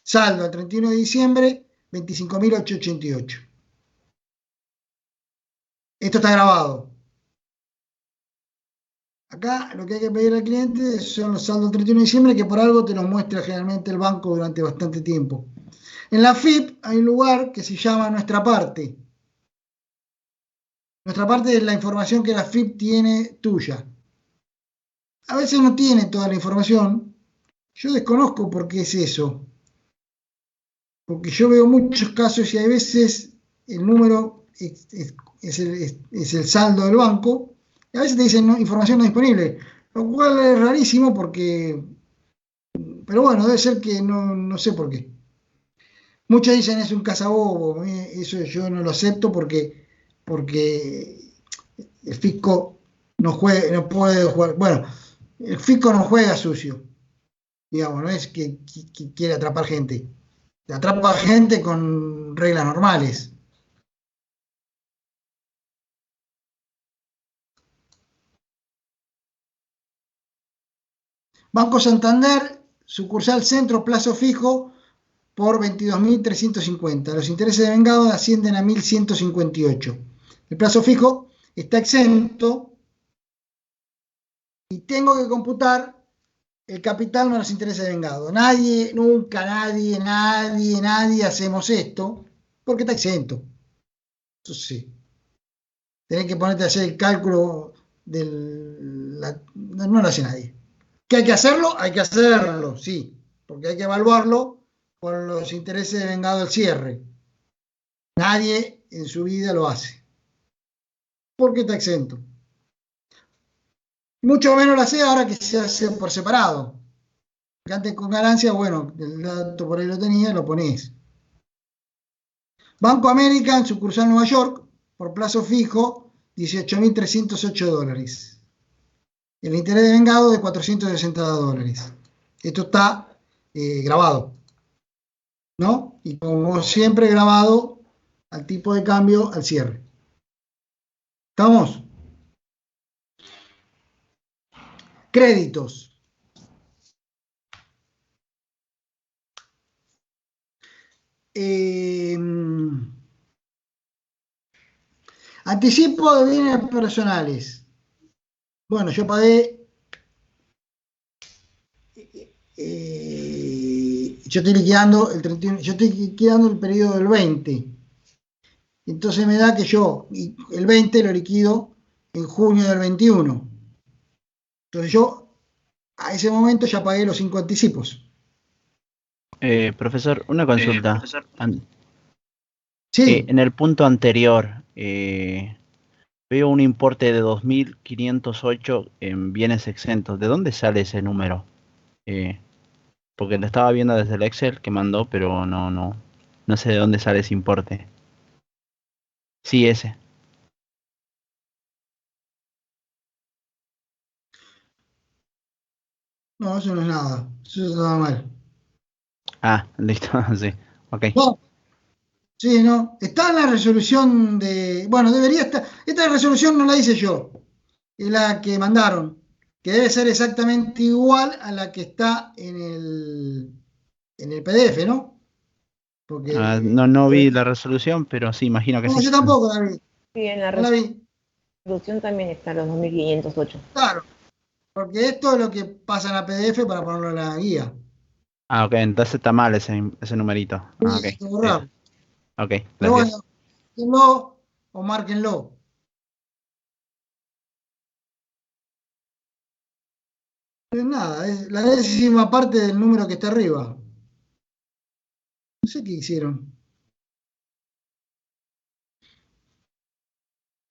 Saldo al 31 de diciembre, 25.888. Esto está grabado. Acá lo que hay que pedir al cliente son los saldos del 31 de diciembre, que por algo te los muestra generalmente el banco durante bastante tiempo. En la FIP hay un lugar que se llama Nuestra Parte. Nuestra Parte es la información que la FIP tiene tuya. A veces no tiene toda la información. Yo desconozco por qué es eso. Porque yo veo muchos casos y hay veces el número es el saldo del banco. Y a veces te dicen información no disponible. Lo cual es rarísimo porque... Pero bueno, debe ser que no sé por qué. Muchos dicen es un cazabobo. Eso yo no lo acepto porque el fisco no puede jugar. Bueno, el fisco no juega sucio. Digamos, no es que quiere atrapar gente. Atrapa gente con reglas normales. Banco Santander, sucursal centro, plazo fijo por 22.350. Los intereses de vengado ascienden a 1.158. El plazo fijo está exento y tengo que computar el capital más los intereses de vengado. Nunca nadie hacemos esto porque está exento. Eso sí. Tenés que ponerte a hacer el cálculo no lo hace nadie. ¿Que hay que hacerlo? Hay que hacerlo, sí, porque hay que evaluarlo con los intereses de vengado del cierre. Nadie en su vida lo hace, porque está exento. Mucho menos lo hace ahora que se hace por separado. Que antes con ganancia, bueno, el dato por ahí lo tenía, lo ponés. Banco América en sucursal Nueva York, por plazo fijo, 18.308 dólares. El interés de vengado de 460 dólares. Esto está grabado, ¿no? Y como siempre grabado al tipo de cambio al cierre. ¿Estamos? Créditos. Anticipo de bienes personales. Bueno, yo pagué. Yo estoy liquidando el 31, yo estoy liquidando el periodo del 20. Entonces me da que yo el 20 lo liquido en junio del 21. Entonces yo a ese momento ya pagué los 5 anticipos. Profesor, una consulta. Sí. En el punto anterior, veo un importe de 2.508 en bienes exentos. ¿De dónde sale ese número? Porque lo estaba viendo desde el Excel que mandó, pero no sé de dónde sale ese importe. Sí, ese. No, eso no es nada. Eso está mal. Ah, listo, sí. Ok. No, sí, no. Está en la resolución de. Bueno, debería estar. Esta resolución no la hice yo. Es la que mandaron. Que debe ser exactamente igual a la que está en el PDF, ¿no? Porque. No vi la resolución, pero sí, imagino que No, sí. yo tampoco la vi. Sí, en la No la vi. resolución también está los 2.508. Claro. Porque esto es lo que pasa en la PDF para ponerlo en la guía. Ah, ok, entonces está mal ese numerito. Ah, ok. Hay que borrar. Ok, Pero gracias. bueno, márquenlo o márquenlo. No es nada, es la décima parte del número que está arriba. No sé qué hicieron.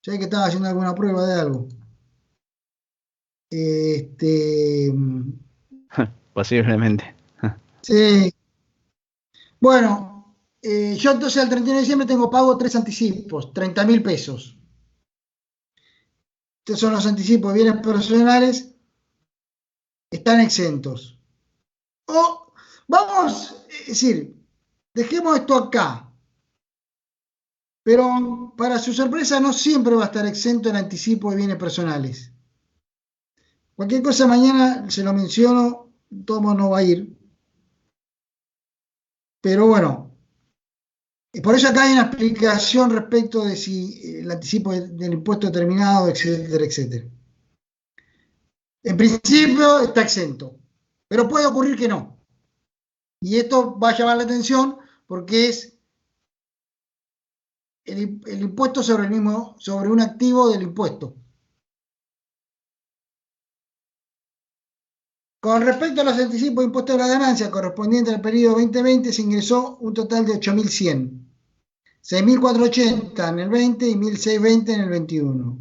Ya que estaba haciendo alguna prueba de algo. Este, Posiblemente. sí. Bueno, yo entonces al 31 de diciembre tengo pago 3 anticipos, 30.000 pesos. Estos son los anticipos de bienes personales, están exentos. O vamos, es decir, dejemos esto acá, pero para su sorpresa no siempre va a estar exento el anticipo de bienes personales. Cualquier cosa mañana se lo menciono, todo no va a ir. Pero bueno, por eso acá hay una explicación respecto de si el anticipo del impuesto determinado, etcétera, etcétera. En principio está exento, pero puede ocurrir que no. Y esto va a llamar la atención porque es el impuesto sobre el mismo, sobre un activo del impuesto. Con respecto a los anticipos de impuesto a la ganancia correspondiente al periodo 2020, se ingresó un total de 8.100, 6.480 en el 20 y 1.620 en el 21.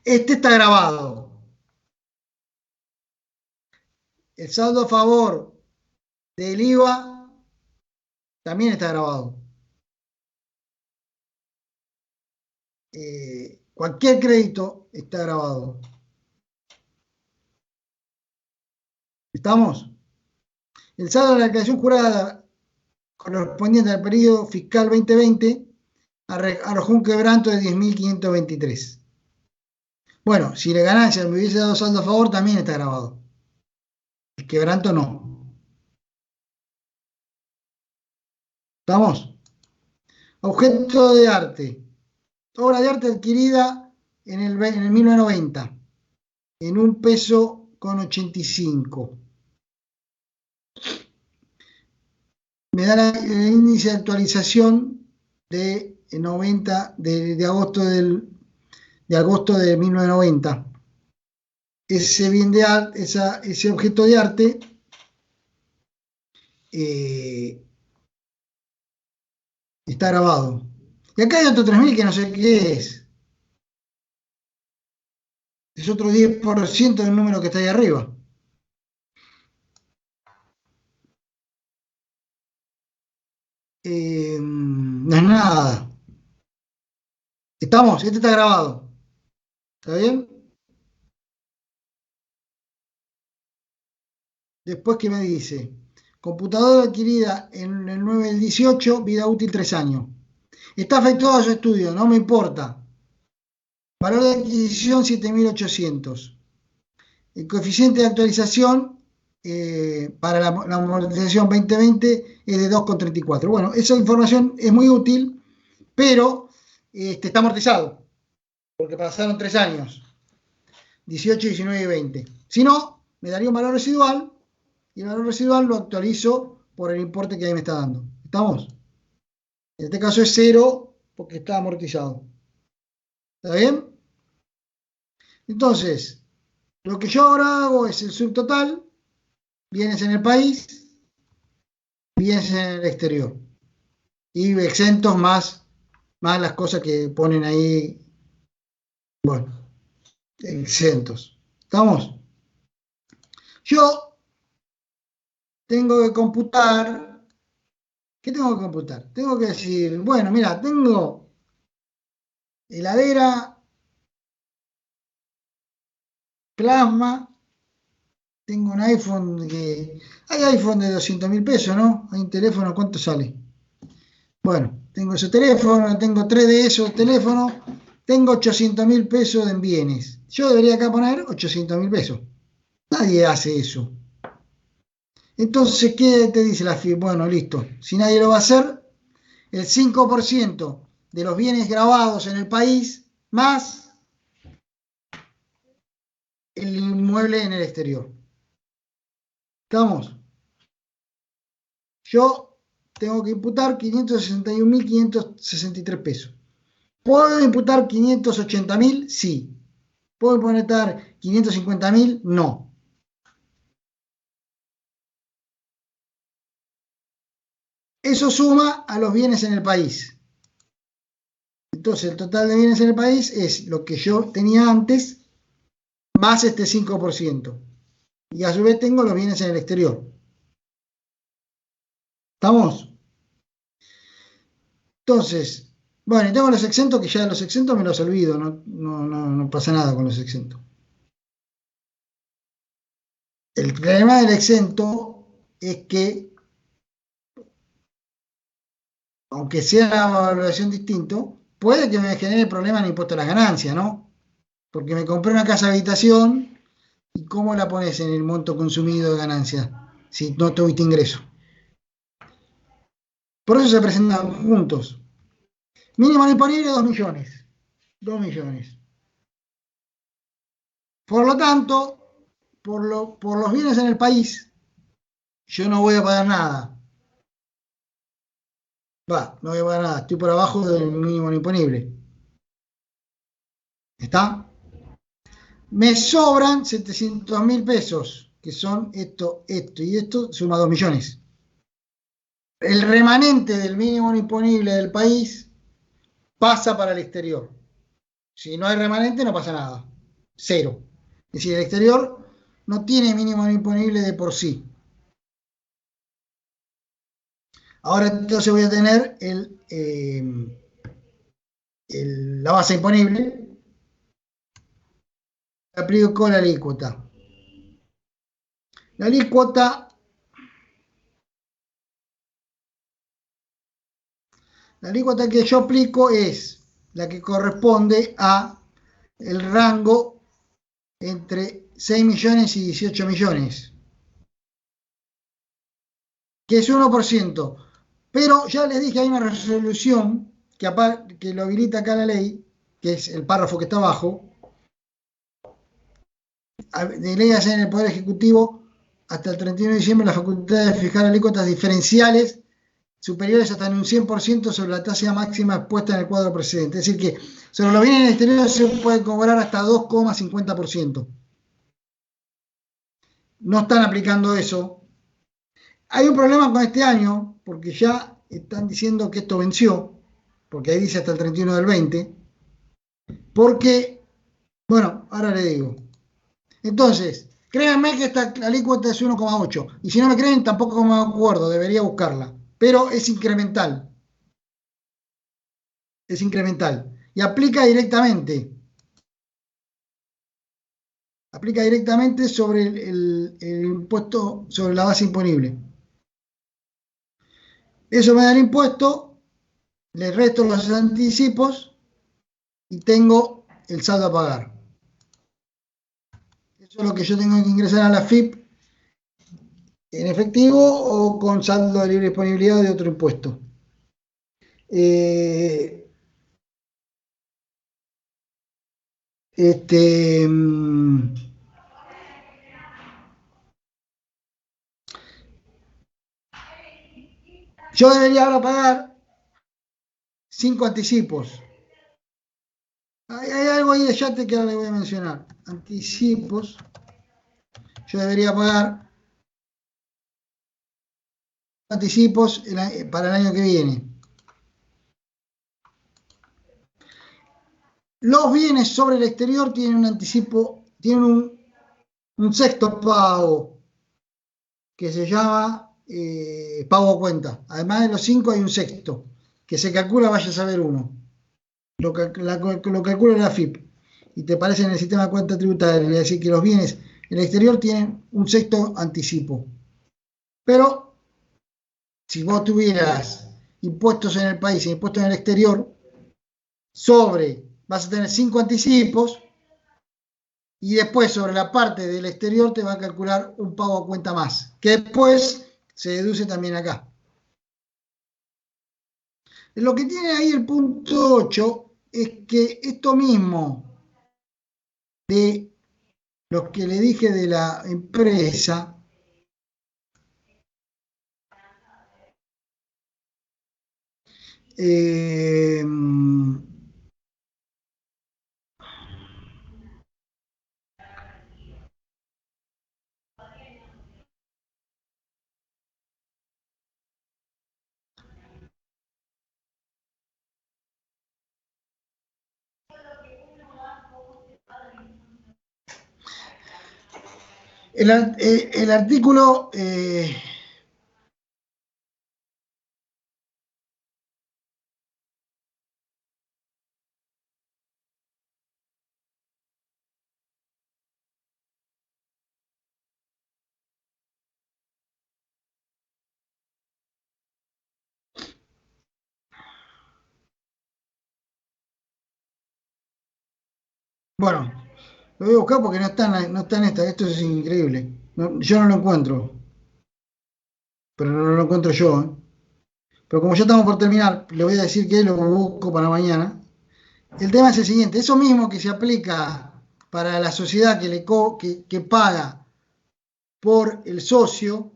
Este está grabado. El saldo a favor del IVA también está grabado. Cualquier crédito está grabado. ¿Estamos? El saldo de la declaración jurada correspondiente al periodo fiscal 2020 arrojó un quebranto de 10.523. Bueno, si la ganancia me hubiese dado saldo a favor, también está grabado. El quebranto no. ¿Estamos? Objeto de arte. Obra de arte adquirida en el 1990, en $1,85. Me da el índice de actualización de 90, de agosto de agosto de 1990. Ese bien de arte, ese objeto de arte está grabado. Y acá hay otro 3.000 que no sé qué es. Es otro 10% del número que está ahí arriba. No es nada. ¿Estamos? Este está grabado. ¿Está bien? Después, ¿qué me dice? Computadora adquirida en el 9 del 18, vida útil 3 años. Está efectuado su estudio, no me importa. Valor de adquisición 7.800. El coeficiente de actualización para la amortización 2020 es de 2,34. Bueno, esa información es muy útil, pero está amortizado, porque pasaron 3 años, 18, 19 y 20. Si no, me daría un valor residual, y el valor residual lo actualizo por el importe que ahí me está dando. ¿Estamos? En este caso es 0, porque está amortizado. ¿Está bien? Entonces, lo que yo ahora hago es el subtotal, bienes en el país, bienes en el exterior. Y exentos más las cosas que ponen ahí, bueno, exentos. ¿Estamos? Yo tengo que computar. ¿Qué tengo que computar? Tengo que decir, bueno, mira, tengo heladera, plasma, tengo un iPhone que... Hay iPhone de 200.000 pesos, ¿no? Hay un teléfono, ¿cuánto sale? Bueno, tengo ese teléfono, tengo 3 de esos teléfonos, tengo 800.000 pesos en bienes. Yo debería acá poner 800.000 pesos. Nadie hace eso. Entonces, ¿qué te dice la FIP? Bueno, listo. Si nadie lo va a hacer, el 5% de los bienes grabados en el país más el inmueble en el exterior. ¿Estamos? Yo tengo que imputar 561.563 pesos. ¿Puedo imputar 580.000? Sí. ¿Puedo imputar 550.000? No. Eso suma a los bienes en el país. Entonces, el total de bienes en el país es lo que yo tenía antes, más este 5%. Y a su vez tengo los bienes en el exterior. ¿Estamos? Entonces, bueno, y tengo los exentos, que ya los exentos me los olvido, no pasa nada con los exentos. El problema del exento es que, aunque sea una valoración distinto, puede que me genere problemas en el impuesto a las ganancias, ¿no? Porque me compré una casa de habitación y ¿cómo la pones en el monto consumido de ganancias si no tuviste ingreso? Por eso se presentan juntos. Mínimo disponible 2 millones. 2 millones. Por lo tanto, por los bienes en el país, yo no voy a pagar nada. No voy a pagar nada. Estoy por abajo del mínimo imponible. ¿Está? Me sobran 700.000 pesos, que son esto y esto, suma 2 millones. El remanente del mínimo imponible del país pasa para el exterior. Si no hay remanente, no pasa nada. Cero. Es decir, el exterior no tiene mínimo imponible de por sí. Ahora entonces voy a tener la base imponible. Aplico la alícuota. La alícuota, que yo aplico es la que corresponde a el rango entre 6 millones y 18 millones, que es 1%. Pero ya les dije, hay una resolución que lo habilita acá la ley, que es el párrafo que está abajo, de ley hacer en el Poder Ejecutivo hasta el 31 de diciembre la facultad de fijar alícuotas diferenciales superiores hasta en un 100% sobre la tasa máxima expuesta en el cuadro precedente. Es decir, que sobre los bienes exteriores se puede cobrar hasta 2,50%. No están aplicando eso. Hay un problema con este año, porque ya están diciendo que esto venció, porque ahí dice hasta el 31 del 20, porque, bueno, ahora le digo. Entonces, créanme que esta alícuota es 1,8, y si no me creen, tampoco me acuerdo, debería buscarla, pero es incremental, y aplica directamente sobre el impuesto sobre la base imponible. Eso me da el impuesto, le resto los anticipos y tengo el saldo a pagar. Eso es lo que yo tengo que ingresar a la FIP en efectivo o con saldo de libre disponibilidad de otro impuesto. Eh, este, yo debería ahora pagar 5 anticipos. Hay algo ahí de yate que ahora le voy a mencionar. Anticipos. Yo debería pagar anticipos para el año que viene. Los bienes sobre el exterior tienen un anticipo, tienen un sexto pago que se llama pago a cuenta. Además de los 5 hay un sexto que se calcula, vaya a saber uno. Lo calcula la FIP y te aparece en el sistema de cuenta tributaria. Es decir, que los bienes en el exterior tienen un sexto anticipo. Pero si vos tuvieras impuestos en el país y impuestos en el exterior, vas a tener 5 anticipos y después sobre la parte del exterior te va a calcular un pago a cuenta más, que después se deduce también acá. Lo que tiene ahí el punto 8 es que esto mismo de los que le dije de la empresa, eh, El artículo bueno, lo voy a buscar porque no está en esta. Esto es increíble. Yo no lo encuentro, pero no lo encuentro yo. Pero como ya estamos por terminar, le voy a decir que lo busco para mañana. El tema es el siguiente: eso mismo que se aplica para la sociedad que paga por el socio,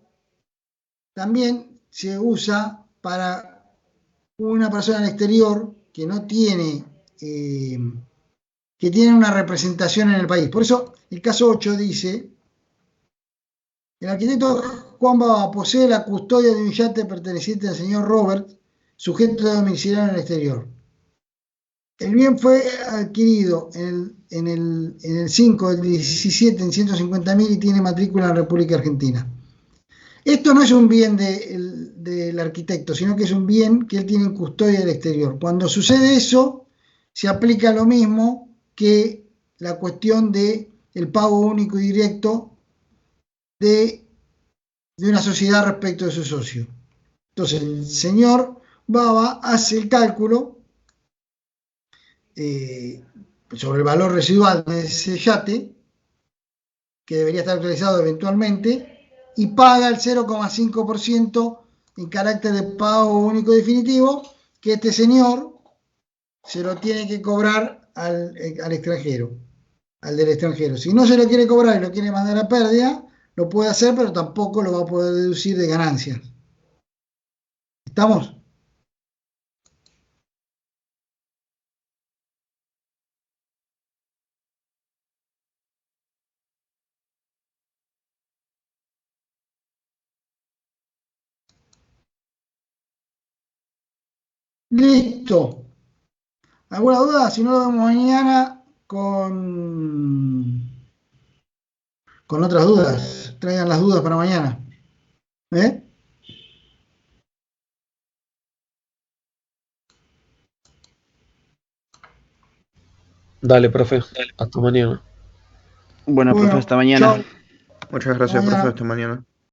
también se usa para una persona al exterior que no tiene, que tiene una representación en el país. Por eso el caso 8 dice: el arquitecto Juan Baba posee la custodia de un yate perteneciente al señor Robert, sujeto de domicilio en el exterior. El bien fue adquirido en el 5 del 17 en 150.000 y tiene matrícula en la República Argentina. Esto no es un bien del arquitecto, sino que es un bien que él tiene en custodia del exterior. Cuando sucede eso, se aplica lo mismo que la cuestión del pago único y directo de una sociedad respecto de su socio. Entonces, el señor Baba hace el cálculo sobre el valor residual de ese yate, que debería estar actualizado eventualmente, y paga el 0,5% en carácter de pago único definitivo, que este señor se lo tiene que cobrar al extranjero, al del extranjero. Si no se lo quiere cobrar y lo quiere mandar a pérdida, lo puede hacer, pero tampoco lo va a poder deducir de ganancias. ¿Estamos? Listo. ¿Alguna duda? Si no, lo vemos mañana con otras dudas. Traigan las dudas para mañana. ¿Eh? Dale, profe. Hasta mañana. Bueno, profe, Bueno, hasta mañana. chao. Muchas gracias, Mañana. profe. Hasta mañana.